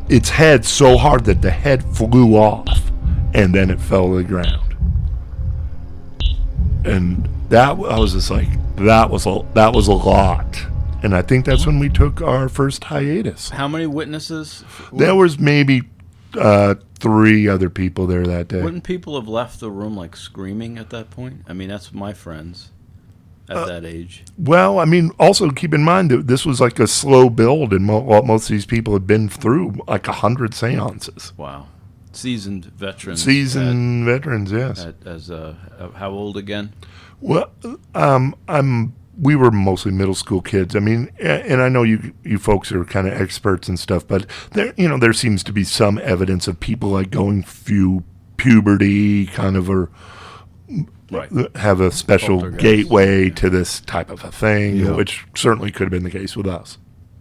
its head, so hard that the head flew off, and then it fell to the ground. And that, I was just like, that was a lot. And I think that's when we took our first hiatus. How many witnesses? There was maybe 3 other people there that day. Wouldn't people have left the room like screaming at that point? I mean, that's my friends at that age. Well, I mean, also keep in mind that this was like a slow build, and most of these people had been through like 100 seances. Wow. Seasoned veterans. Veterans, yes. How old again? Well, we were mostly middle school kids. I mean, and I know you folks are kind of experts and stuff, but there seems to be some evidence of people like going through puberty, kind of, or have a special gateway to this type of a thing, which certainly could have been the case with us.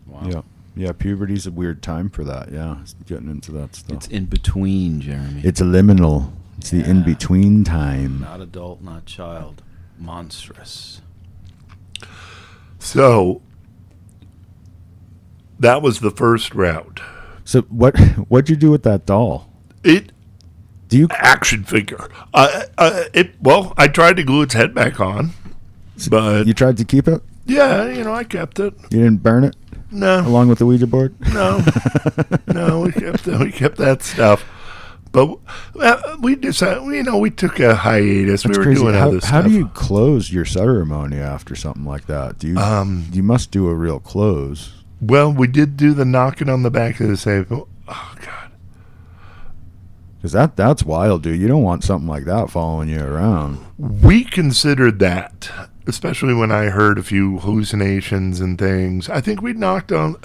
Wow. Yeah, puberty's a weird time for that. Yeah, getting into that stuff. It's in between, Jeremy. It's a liminal. It's the in between time. Not adult, not child. Monstrous. So that was the first route. So what'd you do with that doll? Action figure. I tried to glue its head back on, but you tried to keep it? Yeah, I kept it. You didn't burn it? No. Along with the Ouija board? No. No, we kept that stuff. But we decided, we took a hiatus. That's we were crazy. doing other stuff. How do you close your ceremony after something like that? Do you must do a real close. Well, we did do the knocking on the back of the safe. Oh God. Because that's wild, dude. You don't want something like that following you around. We considered that, especially when I heard a few hallucinations and things. I think we knocked on.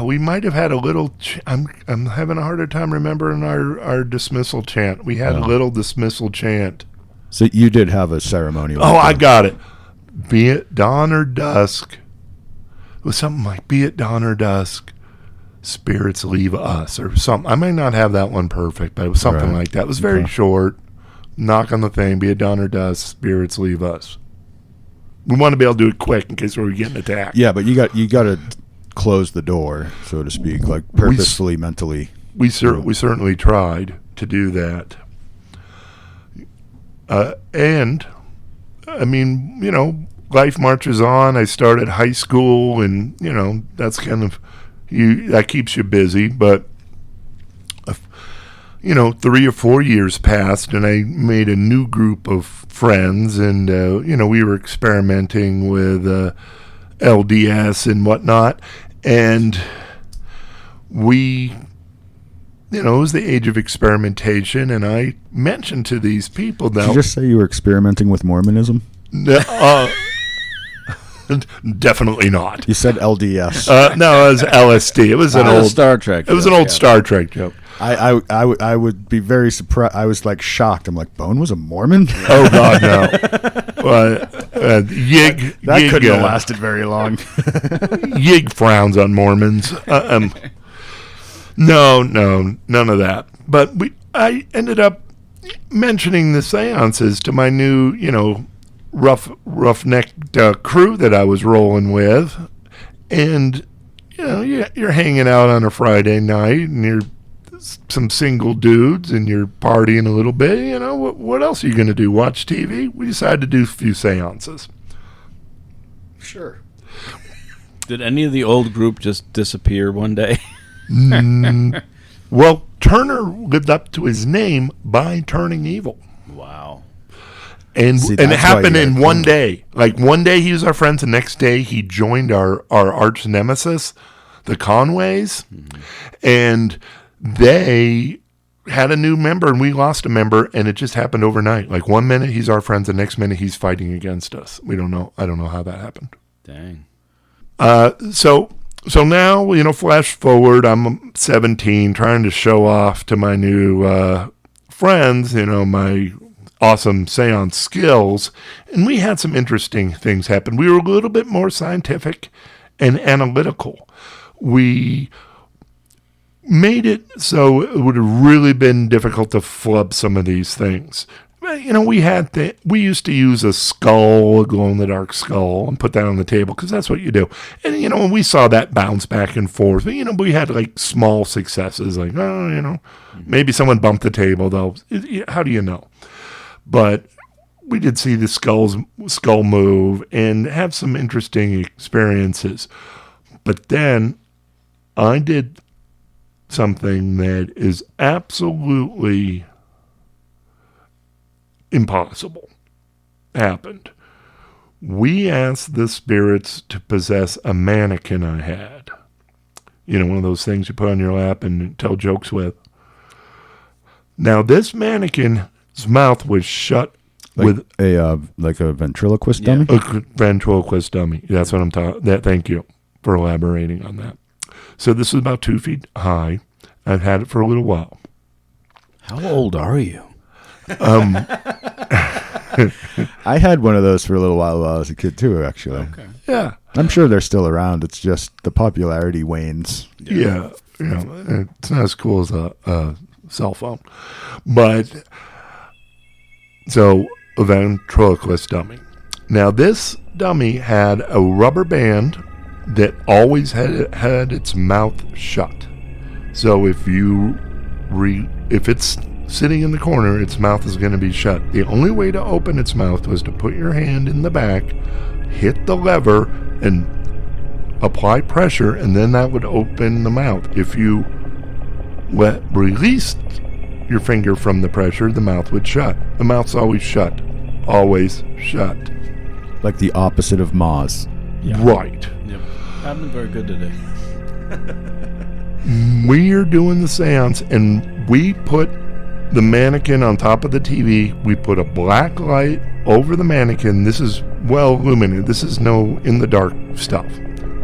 We might have had a little. I'm having a harder time remembering our dismissal chant. We had a little dismissal chant. So you did have a ceremony. I got it. Be it dawn or dusk. It was something like, be it dawn or dusk, spirits leave us, or something. I may not have that one perfect, but it was something like that. It was very short. Knock on the thing, be it dawn or dusk, spirits leave us. We want to be able to do it quick in case we were getting attacked. Yeah, but you got to close the door, so to speak, like purposefully, mentally. We certainly tried to do that. And, I mean, life marches on. I started high school, and, that's kind of, that keeps you busy. But, 3 or 4 years passed, and I made a new group of friends, and, we were experimenting with LDS and whatnot. And we, it was the age of experimentation, and I mentioned to these people now. Did you just say you were experimenting with Mormonism? Definitely not. You said LDS. No, it was LSD. It was an old Star Trek. It was an old Star Trek joke. I would be very surprised. I was like shocked. I'm like, Bone was a Mormon? Oh God, no. Yig couldn't have lasted very long. Yig frowns on Mormons. No, none of that. But I ended up mentioning the seances to my new, rough-necked crew that I was rolling with, and you're hanging out on a Friday night, and you're some single dudes, and you're partying a little bit. What else are you going to do? Watch TV? We decided to do a few seances. Sure. Did any of the old group just disappear one day? Well, Turner lived up to his name by turning evil. Wow. And See, it that's why happened you in gotta one clean day. Like one day he was our friends, the next day he joined our arch nemesis, the Conways, and they had a new member and we lost a member, and it just happened overnight. Like 1 minute he's our friends, the next minute he's fighting against us. We don't know. I don't know how that happened. Dang. So now, flash forward, I'm 17, trying to show off to my new friends, my awesome seance skills. And we had some interesting things happen. We were a little bit more scientific and analytical. We made it so it would have really been difficult to flub some of these things. We used to use a skull, a glow-in-the-dark skull, and put that on the table because that's what you do. And, when we saw that bounce back and forth, we had like small successes, like, maybe someone bumped the table, though. How do you know? But we did see the skull move and have some interesting experiences. But then I did something that is absolutely impossible happened. We asked the spirits to possess a mannequin I had. One of those things you put on your lap and tell jokes with. Now, this mannequin's mouth was shut with a ventriloquist dummy. a ventriloquist dummy. That's what I'm talking. Thank you for elaborating on that. So this is about 2 feet high. I've had it for a little while. How old are you? I had one of those for a little while I was a kid too, actually. Okay. Yeah. I'm sure they're still around. It's just the popularity wanes. Yeah. It's not as cool as a cell phone. But, so, a ventriloquist dummy. Now, this dummy had a rubber band that always had its mouth shut. So if it's sitting in the corner, its mouth is going to be shut. The only way to open its mouth was to put your hand in the back, hit the lever, and apply pressure, and then that would open the mouth. If you released your finger from the pressure, the mouth would shut. The mouth's always shut. Always shut. Like the opposite of Moz. Yeah. Right. Yep. I've been very good today. We're doing the seance, and we put the mannequin on top of the TV. We put a black light over the mannequin. This is well illuminated. This is no in the dark stuff.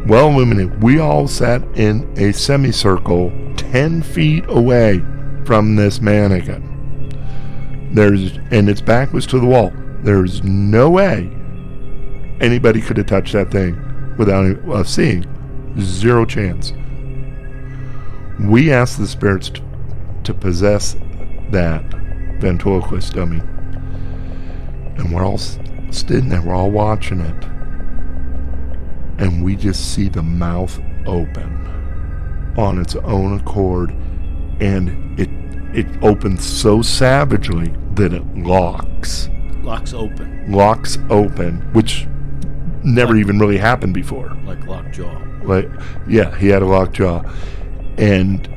Well illuminated. We all sat in a semicircle 10 feet away from this mannequin. And its back was to the wall. There's no way anybody could have touched that thing without us seeing. Zero chance. We asked the spirits to possess that ventriloquist dummy. And we're all sitting there, we're all watching it. And we just see the mouth open on its own accord. And it opens so savagely that it locks. Locks open. Locks open, which never even really happened before. Like lockjaw. Yeah, he had a locked jaw. And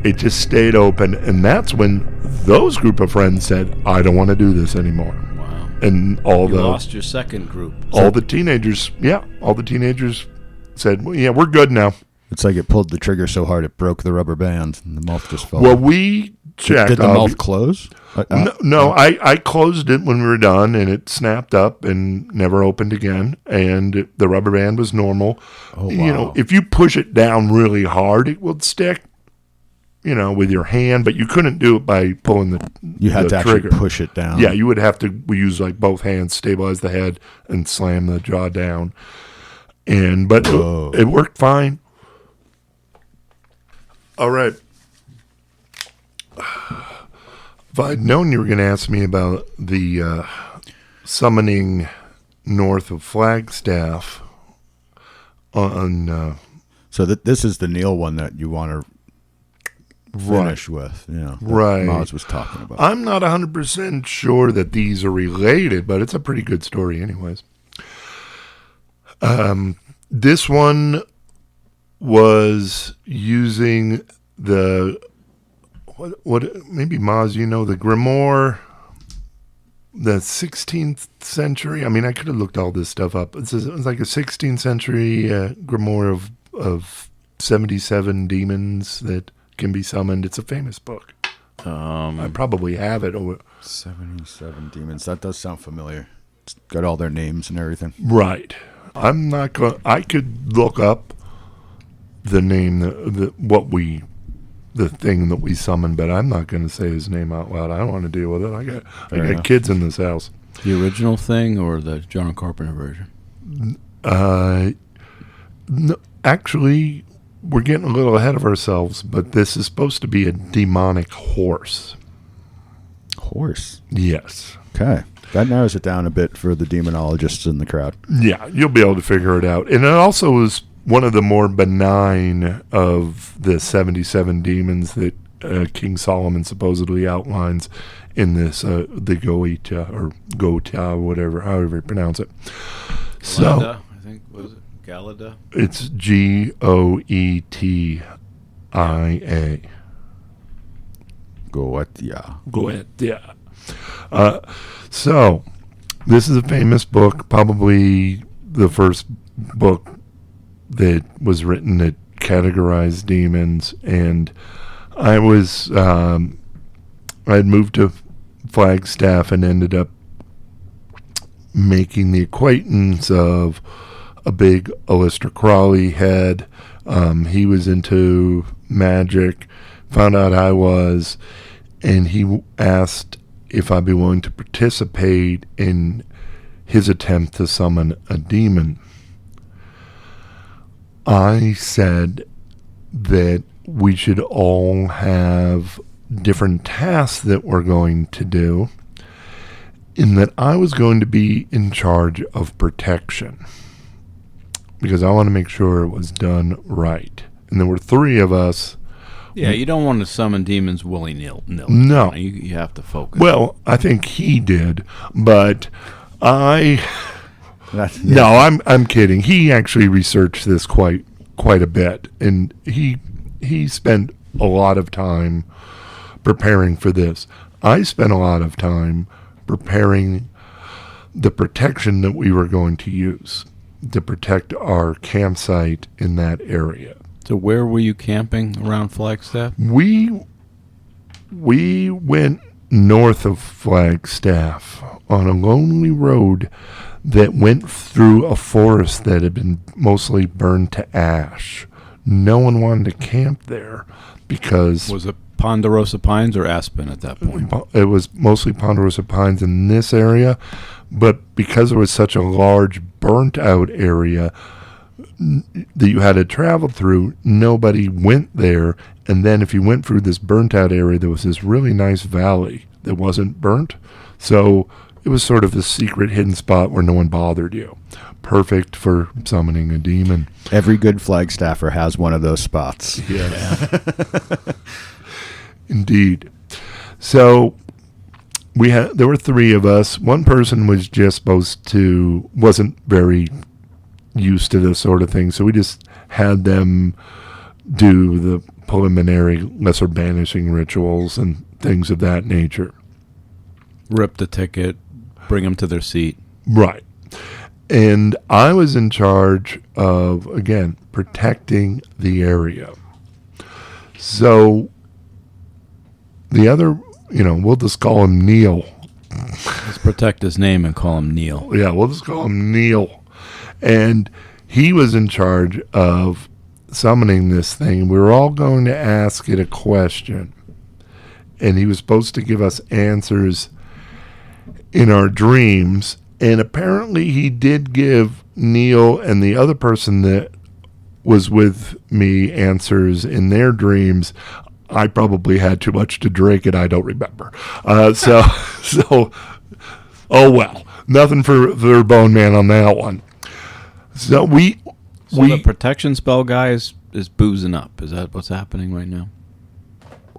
it just stayed open. And that's when those group of friends said, I don't want to do this anymore. Wow. And You lost your second group. all the teenagers said, well, yeah, we're good now. It's like it pulled the trigger so hard it broke the rubber band and the mouth just fell. Well, we checked. Did the mouth close? No, I closed it when we were done, and it snapped up and never opened again. And the rubber band was normal. Oh, wow. If you push it down really hard, it will stick. With your hand, but you couldn't do it by pulling the You had the to trigger. actually push it down. Yeah, you would have to. We use like both hands, stabilize the head, and slam the jaw down. But Whoa. it worked fine. All right. If I'd known you were going to ask me about the summoning north of Flagstaff on... So this is the Neil one that you want to finish with. Yeah, Right. Moz was talking about. I'm not 100% sure that these are related, but it's a pretty good story anyways. This one was using the... What maybe Moz, the Grimoire the 16th century. I mean, I could have looked all this stuff up. It's like a 16th century grimoire of 77 demons that can be summoned. It's a famous book. I probably have it. 77 demons. That does sound familiar. It's got all their names and everything. Right. I'm not going. I could look up the name, the thing that we summoned, but I'm not going to say his name out loud. I don't want to deal with it. I got kids in this house. The original thing or the John Carpenter version? No, actually, we're getting a little ahead of ourselves, but this is supposed to be a demonic horse. Horse? Yes. Okay. That narrows it down a bit for the demonologists in the crowd. Yeah, you'll be able to figure it out. And it also is one of the more benign of the 77 demons that King Solomon supposedly outlines in this, the Goethe, or Gotha, whatever, however you pronounce it. Galada, I think, was it? Galada? It's Goetia. Goetia. So, this is a famous book, probably the first book that was written that categorized demons, and I had moved to Flagstaff and ended up making the acquaintance of a big Aleister Crowley head. He was into magic, found out I was, and he asked if I'd be willing to participate in his attempt to summon a demon. I said that we should all have different tasks that we're going to do, in that I was going to be in charge of protection, because I want to make sure it was done right. And there were three of us. Yeah, you don't want to summon demons willy-nilly. No. You have to focus. Well, I think he did, but I'm kidding. He actually researched this quite a bit, and he spent a lot of time preparing for this. I spent a lot of time preparing the protection that we were going to use to protect our campsite in that area. So where were you camping around Flagstaff? We went north of Flagstaff on a lonely road that went through a forest that had been mostly burned to ash. No one wanted to camp there because... Was it Ponderosa Pines or Aspen at that point? It was mostly Ponderosa Pines in this area, but because it was such a large burnt-out area that you had to travel through, nobody went there. And then if you went through this burnt-out area, there was this really nice valley that wasn't burnt. So it was sort of a secret hidden spot where no one bothered you. Perfect for summoning a demon. Every good Flagstaffer has one of those spots. Yes. Indeed. So there were three of us. One person was just wasn't very used to this sort of thing, so we just had them do the preliminary lesser banishing rituals and things of that nature. Rip the ticket, bring them to their seat. Right. And I was in charge of, again, protecting the area. So the other, we'll just call him Neil. Let's protect his name and call him Neil. Yeah, we'll just call him Neil. And he was in charge of summoning this thing. We were all going to ask it a question, and he was supposed to give us answers in our dreams. And apparently he did give Neil and the other person that was with me answers in their dreams. I probably had too much to drink, and I don't remember. So, oh well, nothing for Bone Man on that one. So the protection spell guy is boozing up. Is that what's happening right now?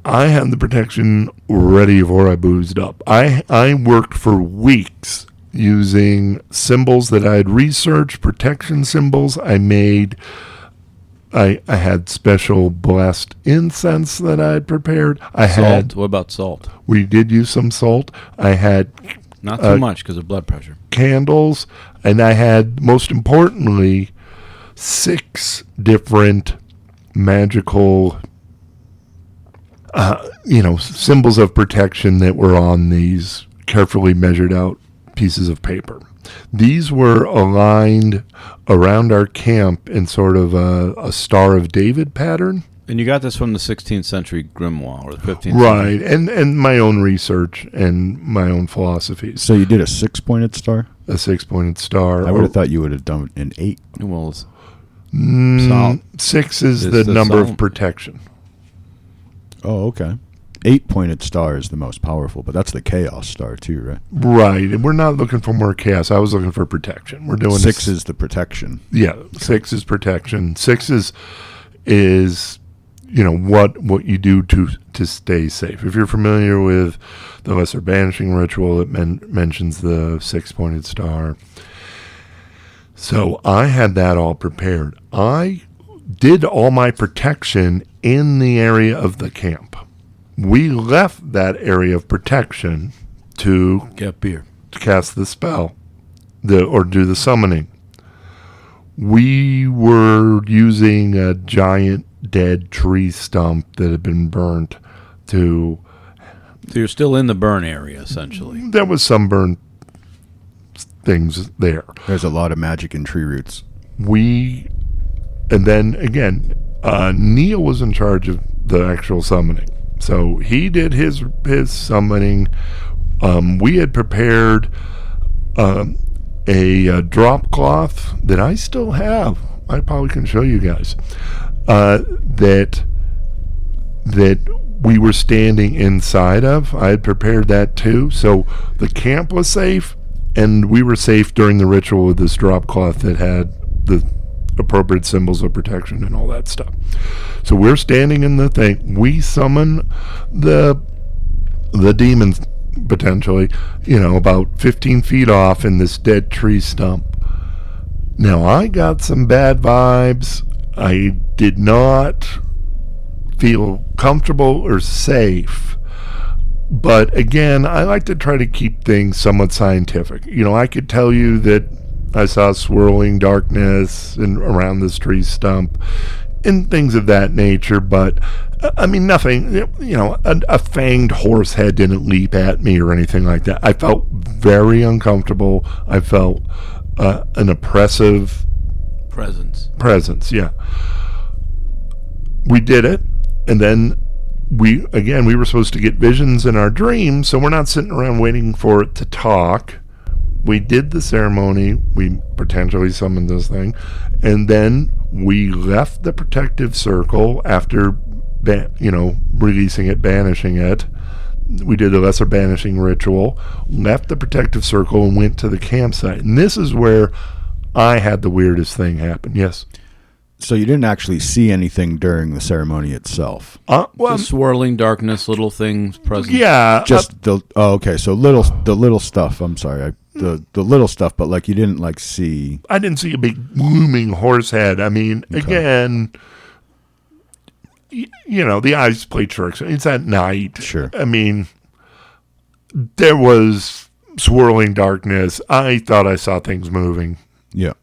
I had the protection ready before I boozed up. I worked for weeks using symbols that I had researched, protection symbols. I had special blessed incense that I had prepared. Salt? What about salt? We did use some salt. I had Not too much because of blood pressure. candles, and I had, most importantly, 6 different magical, symbols of protection that were on these carefully measured out pieces of paper. These were aligned around our camp in sort of a Star of David pattern. And you got this from the 16th century grimoire or the 15th century. Right, and my own research and my own philosophies. So you did a 6-pointed star? A 6-pointed star. I would have thought you would have done an 8. Well, it's 6 is It's the the number solemn. of protection. Oh, okay. 8-pointed star is the most powerful, but that's the chaos star too, right? Right, and we're not looking for more chaos. I was looking for protection. We're doing 6 is the protection. Yeah, 6 is protection. 6 is what you do to stay safe. If you're familiar with the Lesser Banishing Ritual, it mentions the 6-pointed star. So I had that all prepared. I did all my protection in the area of the camp. We left that area of protection to Get beer. cast the spell, or do the summoning. We were using a giant dead tree stump that had been burnt to. So you're still in the burn area, essentially. There was some burnt things there. There's a lot of magic in tree roots. And then again, Neil was in charge of the actual summoning. So he did his summoning. We had prepared a drop cloth that I still have. I probably can show you guys. That we were standing inside of. I had prepared that too. So the camp was safe, and we were safe during the ritual with this drop cloth that had the appropriate symbols of protection and all that stuff. So we're standing in the thing. We summon the demons potentially, about 15 feet off in this dead tree stump. Now I got some bad vibes. I did not feel comfortable or safe. But again, I like to try to keep things somewhat scientific. I could tell you that I saw swirling darkness around this tree stump and things of that nature, but I mean, nothing, a fanged horse head didn't leap at me or anything like that. I felt very uncomfortable. I felt an oppressive presence, yeah. We did it, and then we were supposed to get visions in our dreams, so we're not sitting around waiting for it to talk. We did the ceremony. We potentially summoned this thing, and then we left the protective circle after, releasing it, banishing it. We did the lesser banishing ritual, left the protective circle, and went to the campsite. And this is where I had the weirdest thing happen. Yes. So you didn't actually see anything during the ceremony itself. The swirling darkness, little things present. Yeah. Just okay. So the little stuff. I'm sorry. The little stuff, but like you didn't like see. I didn't see a big looming horse head. I mean, again, the eyes play tricks. It's at night. Sure. I mean, there was swirling darkness. I thought I saw things moving. Yeah.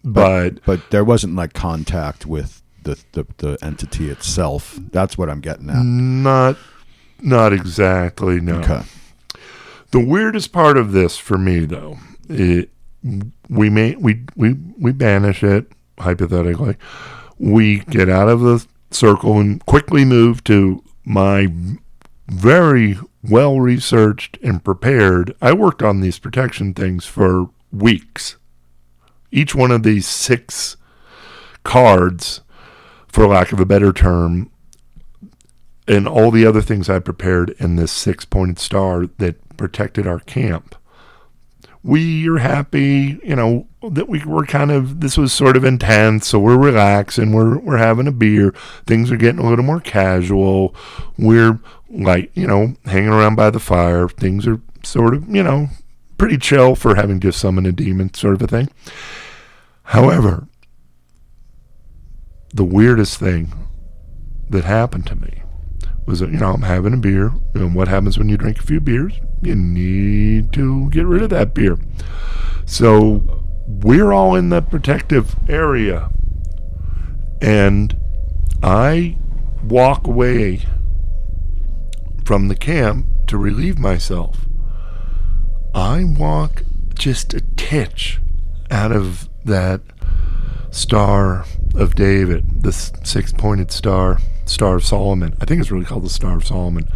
But there wasn't like contact with the entity itself. That's what I'm getting at. Not exactly, no. Okay. The weirdest part of this for me, though, we banish it, hypothetically. We get out of the circle and quickly move to my very well-researched and prepared. I worked on these protection things for weeks. Each one of these 6 cards, for lack of a better term, and all the other things I prepared in this 6-pointed star that protected our camp. We are happy, that we were this was sort of intense, so we're relaxing, we're having a beer, things are getting a little more casual, we're like, hanging around by the fire, things are sort of, pretty chill for having just summoned a demon sort of a thing. However, the weirdest thing that happened to me was, I'm having a beer. And what happens when you drink a few beers? You need to get rid of that beer. So we're all in the protective area. And I walk away from the camp to relieve myself. I walk just a titch out of that Star of David, the six-pointed star, Star of Solomon. I think it's really called the Star of Solomon.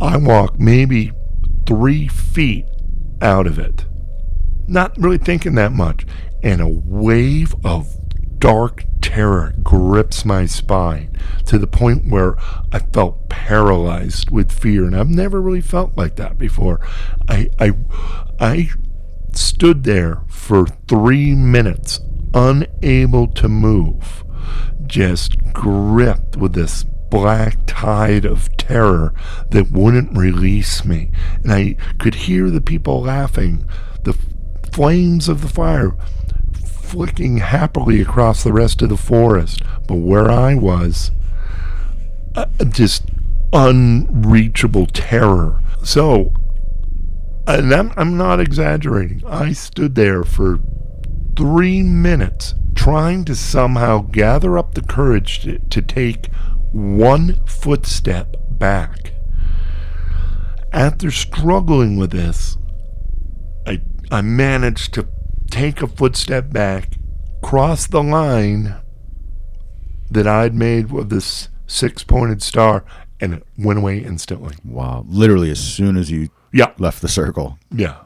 I walk maybe 3 feet out of it, not really thinking that much, and a wave of dark terror grips my spine to the point where I felt paralyzed with fear, and I've never really felt like that before. I stood there for 3 minutes, unable to move, just gripped with this black tide of terror that wouldn't release me. And I could hear the people laughing, the flames of the fire flicking happily across the rest of the forest. But where I was, just unreachable terror. So, and I'm not exaggerating, I stood there for 3 minutes trying to somehow gather up the courage to take one footstep back. After struggling with this, I managed to take a footstep back, cross the line that I'd made with this six-pointed star, and it went away instantly. Wow. Literally as soon as you left the circle. Yeah.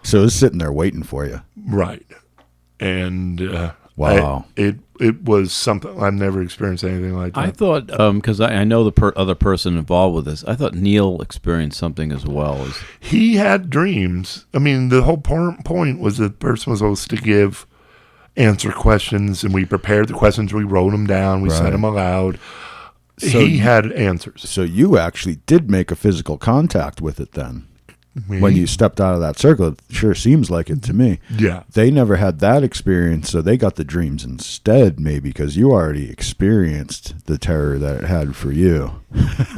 So it was sitting there waiting for you. Right. And wow. It was something. I've never experienced anything like that. I thought, because I know the other person involved with this, I thought Neil experienced something as well. He had dreams. I mean, the whole point was that the person was supposed to answer questions, and we prepared the questions, we wrote them down, we said them aloud. So he had answers. So you actually did make a physical contact with it then? Me? When you stepped out of that circle, it sure seems like it to me. Yeah. They never had that experience, so they got the dreams instead, maybe, because you already experienced the terror that it had for you.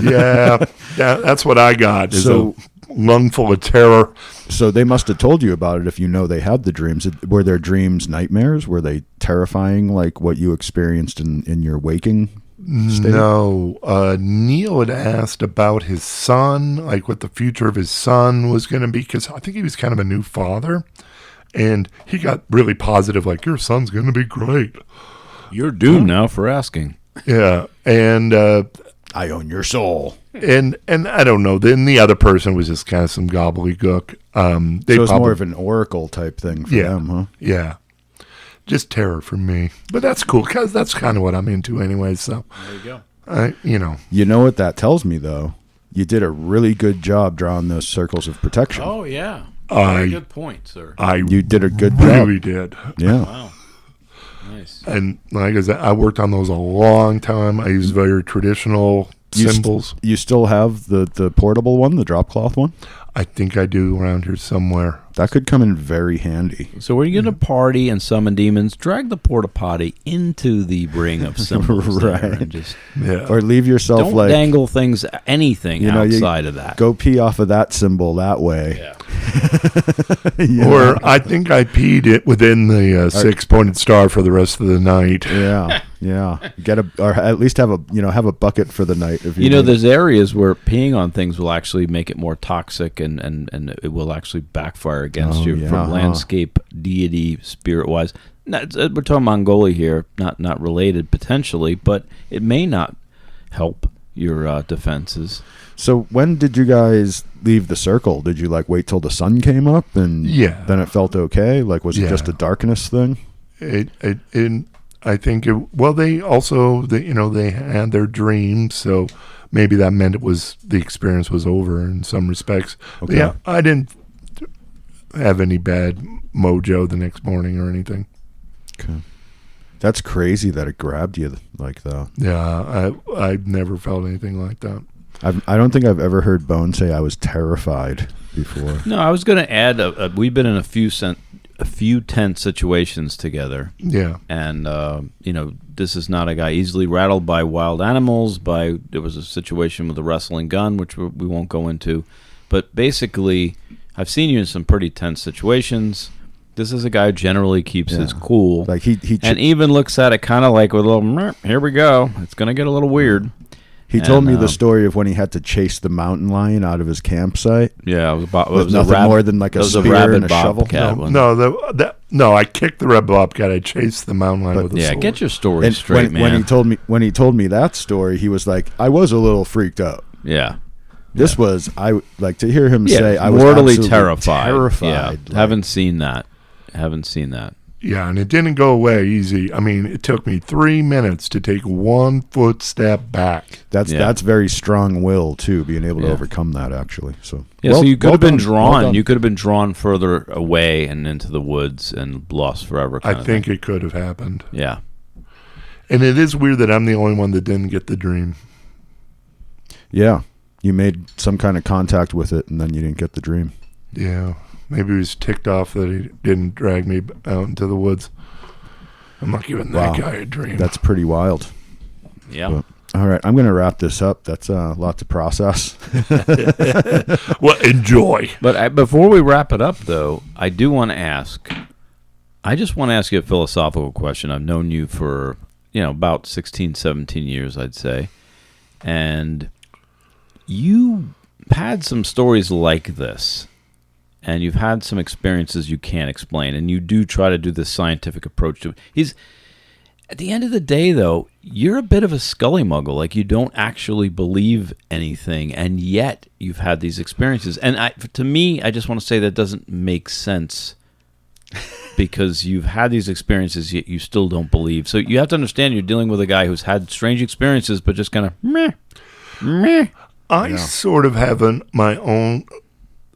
Yeah, that's what I got, is a lung full of terror. So they must have told you about it if you know they had the dreams. Were their dreams nightmares? Were they terrifying like what you experienced in your waking state? No. Neil had asked about his son, like what the future of his son was going to be, because I think he was kind of a new father, and he got really positive, like, your son's going to be great. You're doomed now for asking. Yeah, and I own your soul. And I don't know. Then the other person was just kind of some gobbledygook. So it's more of an oracle type thing for them, huh? Yeah. Just terror for me. But that's cool, because that's kind of what I'm into anyway. So there you go. You know what that tells me, though? You did a really good job drawing those circles of protection. Oh, yeah. Very good point, sir. You did a good really job. did. Yeah. Wow. Nice. And like I said, I worked on those a long time. I used very traditional symbols. You still have the portable one, the drop cloth one? I think I do around here somewhere. That could come in very handy. So when you're going to party and summon demons, drag the porta potty into the ring of symbols. Right. There and just Or leave yourself don't dangle things, anything outside of that. Go pee off of that symbol that way. Yeah. Or I think I peed it within the six-pointed star for the rest of the night. Yeah. Or at least have a bucket for the night. If you there's areas where peeing on things will actually make it more toxic, and it will actually backfire against you from landscape, deity, spirit-wise. We're talking Mongolia here, not related potentially, but it may not help your defenses. So when did you guys leave the circle? Did you wait till the sun came up and then it felt okay? Was it just a darkness thing? I think they also they had their dreams, so maybe that meant the experience was over in some respects. Okay. Yeah, I didn't have any bad mojo the next morning or anything. Okay. That's crazy that it grabbed you like that. Yeah, I've never felt anything like that. I don't think I've ever heard Bone say I was terrified before. No, I was going to add, we've been in a few tense situations together. Yeah. And, this is not a guy easily rattled by wild animals. There was a situation with a wrestling gun, which we won't go into. But basically, I've seen you in some pretty tense situations. This is a guy who generally keeps his cool. Like he and even looks at it kind of like with a little, "Meh, here we go. It's going to get a little weird." He told me the story of when he had to chase the mountain lion out of his campsite. Yeah, it was with nothing more than like a spear and a shovel. No, I kicked the red bobcat. I chased the mountain lion with a sword. Yeah, get your story straight, man. When he told me that story, he was like, I was a little freaked out. Yeah. This was, I like to hear him say, I was mortally absolutely terrified. Yeah, Like, haven't seen that. Yeah, and it didn't go away easy. I mean, it took me 3 minutes to take 1 footstep back. That's very strong will too, being able to overcome that actually. So so you could have been drawn. You could have been drawn further away and into the woods and lost forever. I think it could have happened. Yeah, and it is weird that I'm the only one that didn't get the dream. Yeah, you made some kind of contact with it, and then you didn't get the dream. Yeah. Maybe he was ticked off that he didn't drag me out into the woods. I'm not giving that guy a dream. That's pretty wild. Yeah. But, all right, I'm going to wrap this up. That's a lot to process. Well, enjoy. But before we wrap it up, though, I do want to ask. I just want to ask you a philosophical question. I've known you for about 16, 17 years, I'd say, and you had some stories like this. And you've had some experiences you can't explain, and you do try to do this scientific approach to it. At the end of the day, though, you're a bit of a scullymuggle. Like, you don't actually believe anything, and yet you've had these experiences. And to me, I just want to say that doesn't make sense because you've had these experiences, yet you still don't believe. So you have to understand you're dealing with a guy who's had strange experiences, but just kind of meh. I sort of have my own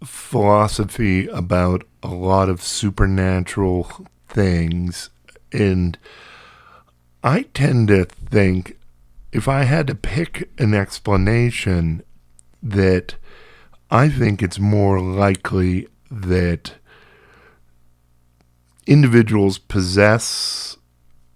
philosophy about a lot of supernatural things, and I tend to think if I had to pick an explanation, that I think it's more likely that individuals possess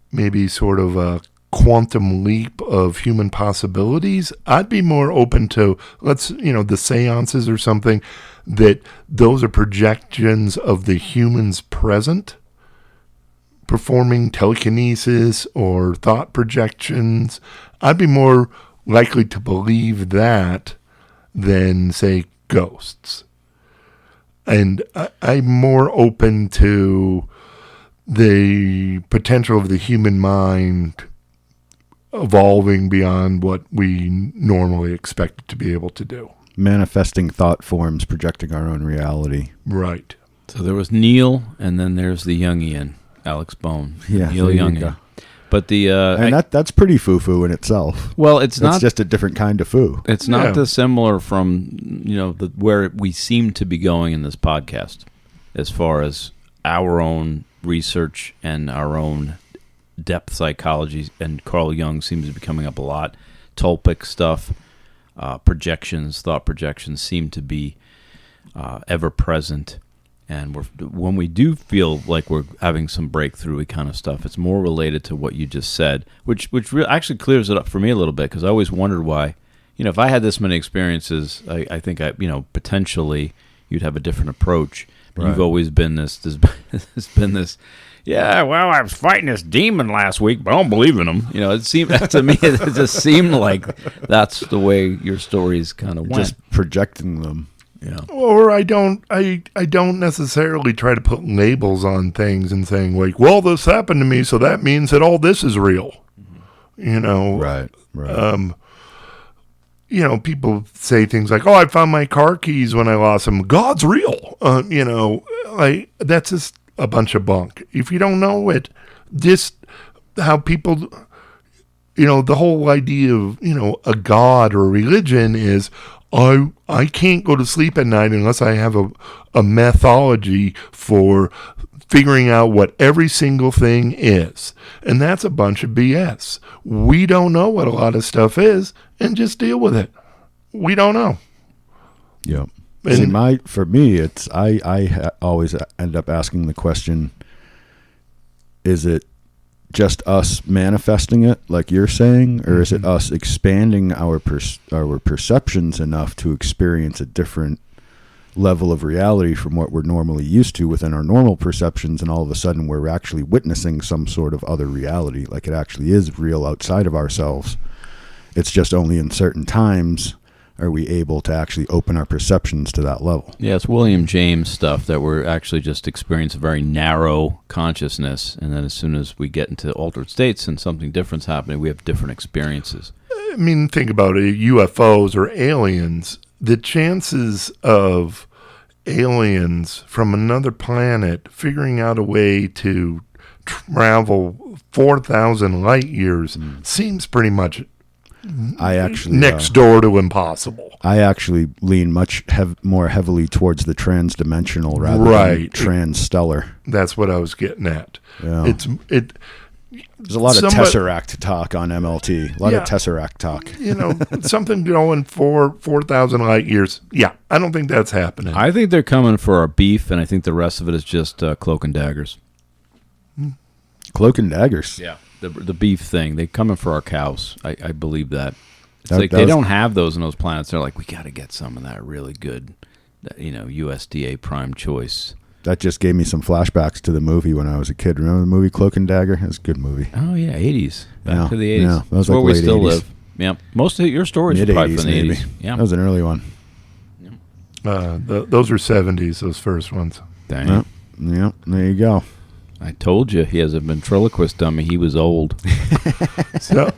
maybe sort of a quantum leap of human possibilities. I'd be more open to, the séances or something, that those are projections of the humans present, performing telekinesis or thought projections. I'd be more likely to believe that than, say, ghosts. And I'm more open to the potential of the human mind evolving beyond what we normally expect it to be able to do. Manifesting thought forms, projecting our own reality. Right. So there was Neil, and then there's the Jungian, Alex Bone. Yeah, Neil Jungian. But that's pretty foo-foo in itself. Well, it's just a different kind of foo. It's not dissimilar from where we seem to be going in this podcast, as far as our own research and our own depth psychology. And Carl Jung seems to be coming up a lot. Tolpic stuff. Projections, thought projections seem to be ever present, and when we do feel like we're having some breakthrough kind of stuff, it's more related to what you just said, which actually clears it up for me a little bit, because I always wondered why, if I had this many experiences, I think potentially you'd have a different approach. Right. You've always been this. There's been this. Yeah, well, I was fighting this demon last week, but I don't believe in him. It seemed to me, it just seemed like that's the way your stories kind of went. Just projecting them. Yeah. Or I don't necessarily try to put labels on things and saying like, well, this happened to me, so that means that all this is real. Right. People say things like, oh, I found my car keys when I lost them. God's real. That's just a bunch of bunk. If you don't know it, just how people, the whole idea of, a God or a religion is, I can't go to sleep at night unless I have a methodology for figuring out what every single thing is. And that's a bunch of BS. We don't know what a lot of stuff is, and just deal with it. We don't know. Yeah. And For me, it's I always end up asking the question: is it just us manifesting it, like you're saying, or is it us expanding our perceptions enough to experience a different level of reality from what we're normally used to within our normal perceptions, and all of a sudden we're actually witnessing some sort of other reality, like it actually is real outside of ourselves. It's just only in certain times are we able to actually open our perceptions to that level. Yeah, it's William James stuff that we're actually just experience a very narrow consciousness, and then as soon as we get into altered states and something different's happening, we have different experiences. I mean, think about it, UFOs or aliens. The chances of aliens from another planet figuring out a way to travel 4,000 light years seems pretty much next door to impossible. I actually lean much more heavily towards the transdimensional rather than transstellar. That's what I was getting at. Yeah. There's a lot of Tesseract talk on MLT. A lot of Tesseract talk. Something going for 4,000 light years. Yeah, I don't think that's happening. I think they're coming for our beef, and I think the rest of it is just cloak and daggers. Cloak and daggers? Yeah. The beef thing. They're coming for our cows. I believe that. It's like they don't have those in those planets. They're like, we got to get some of that really good, USDA prime choice. That just gave me some flashbacks to the movie when I was a kid. Remember the movie Cloak and Dagger? It was a good movie. Oh, yeah, 80s. Back to the 80s. Yeah, that was where we still 80s. Live. Yeah, most of your stories are probably from the 80s. Maybe. Yeah. That was an early one. Those are 70s, those first ones. Dang. Yeah, there you go. I told you, he has a ventriloquist dummy. He was old. So,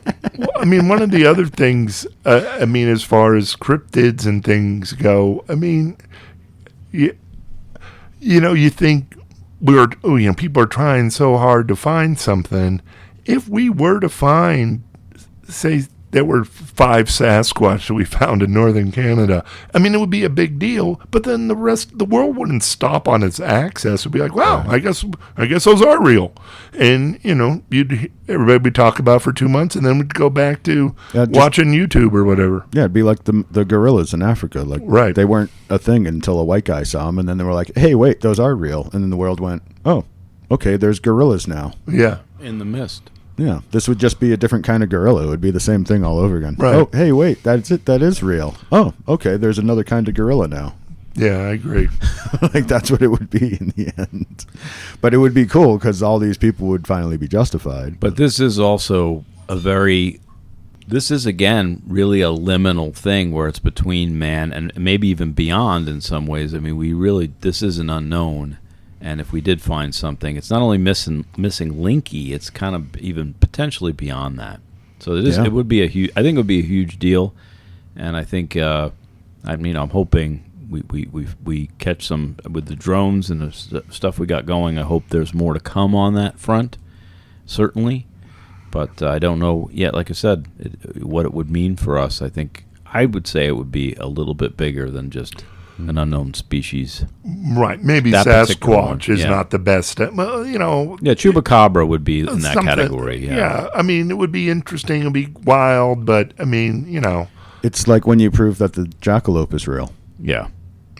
one of the other things, as far as cryptids and things go, you think people are trying so hard to find something. If we were to find, say, there were 5 Sasquatch that we found in northern Canada, it would be a big deal, but then the rest of the world wouldn't stop on its axis. It would be like, wow, I guess those are real. And, everybody would talk about it for 2 months, and then we'd go back to watching YouTube or whatever. Yeah, it'd be like the gorillas in Africa. They weren't a thing until a white guy saw them, and then they were like, hey, wait, those are real. And then the world went, oh, okay, there's gorillas now. Yeah. In the mist. Yeah, this would just be a different kind of gorilla. It would be the same thing all over again. Right. Oh, hey, wait, that's it. That is real. Oh, okay, there's another kind of gorilla now. Yeah, I agree. That's what it would be in the end. But it would be cool because all these people would finally be justified. But this is also this is, again, really a liminal thing where it's between man and maybe even beyond in some ways. This is an unknown. And if we did find something, it's not only missing Linky, it's kind of even potentially beyond that. So it is. Yeah. It would be I think it would be a huge deal, and I think I'm hoping we catch some with the drones and the stuff we got going. I hope there's more to come on that front, certainly, but I don't know yet. Like I said, what it would mean for us. I would say it would be a little bit bigger than just an unknown species. Right. Maybe Sasquatch is not the best. Yeah, Chupacabra would be in that category. Yeah. It would be interesting. It would be wild, but, It's like when you prove that the jackalope is real. Yeah.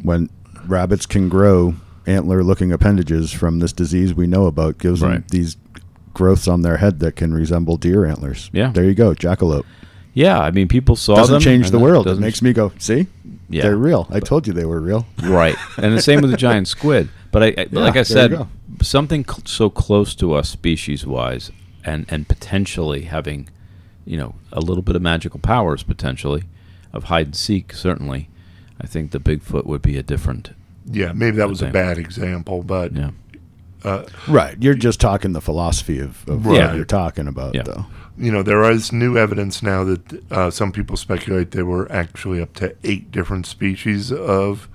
When rabbits can grow antler-looking appendages from this disease we know about, gives them these growths on their head that can resemble deer antlers. Yeah. There you go, jackalope. Yeah, people saw them. Doesn't change the world. It makes me go, see? Yeah. They're real. I told you they were real. Right. And the same with the giant squid. But like I said, something so close to us species-wise and potentially having, a little bit of magical powers, potentially, of hide and seek, certainly. I think the Bigfoot would be a different... Yeah, maybe that was a bad example, but... Yeah. Right. You're just talking the philosophy of what you're talking about, though. There is new evidence now that some people speculate there were actually up to 8 different species of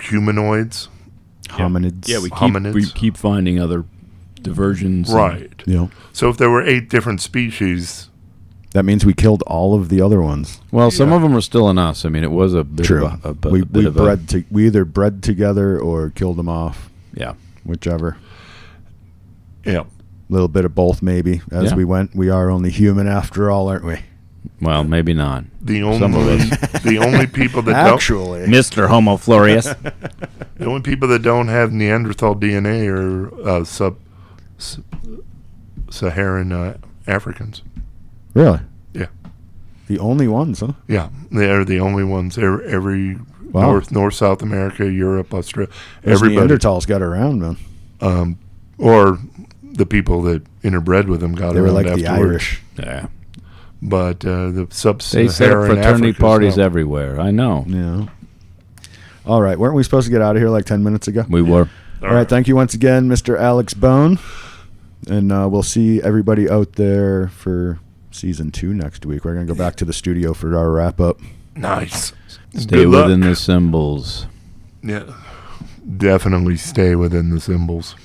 humanoids. Hominids. Yeah, we keep finding other diversions. Right. Yeah. So if there were 8 different species... That means we killed all of the other ones. Well, some of them are still in us. It was a bit of a... We either bred together or killed them off. Yeah. Whichever. Yeah. A little bit of both, maybe. As we went, we are only human after all, aren't we? Well, maybe not. The Some of only us. the only people that Actually, Mr. Homo Florius. the only people that don't have Neanderthal DNA are Saharan Africans. really? Yeah. The only ones, huh? Yeah, they are the only ones. Every Wow. North, South America, Europe, Australia, Those everybody, Neanderthals got around, man. or the people that interbred with them got They were around like afterwards. the Irish. Yeah. But the They sub-Saharan set up fraternity Africa, parties no. everywhere. I know. Yeah. All right. Weren't we supposed to get out of here like 10 minutes ago? We were. All right. Thank you once again, Mr. Alex Bone. And we'll see everybody out there for season 2 next week. We're going to go back to the studio for our wrap up. Nice. Stay Good within luck. the symbols. Yeah, definitely stay within the symbols.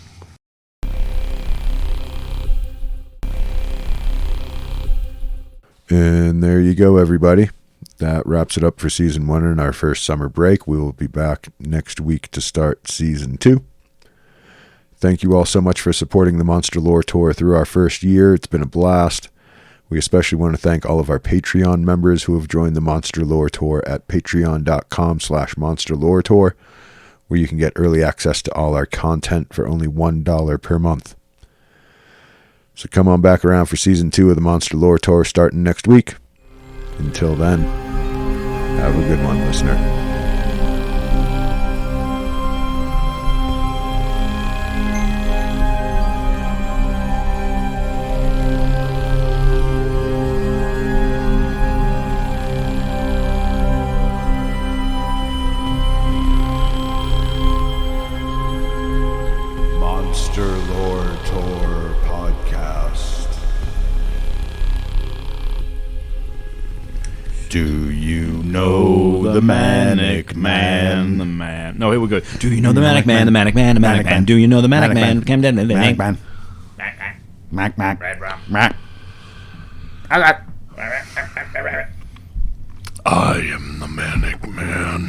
And there you go, everybody. That wraps it up for season 1 and our first summer break. We will be back next week to start season 2. Thank you all so much for supporting the Monster Lore Tour through our first year. It's been a blast. We especially want to thank all of our Patreon members who have joined the Monster Lore Tour at patreon.com/monsterloretour, where you can get early access to all our content for only $1 per month. So come on back around for season 2 of the Monster Lore Tour starting next week. Until then, have a good one, listener. Monster Lore Tour Podcast. Do you know the Manic Man? The man. No, here we go. Do you know the Manic Man? The Manic Man. The Manic Man. Do you know the Manic Man? Came down. Manic Man. Mac. Mac. I am the Manic Man.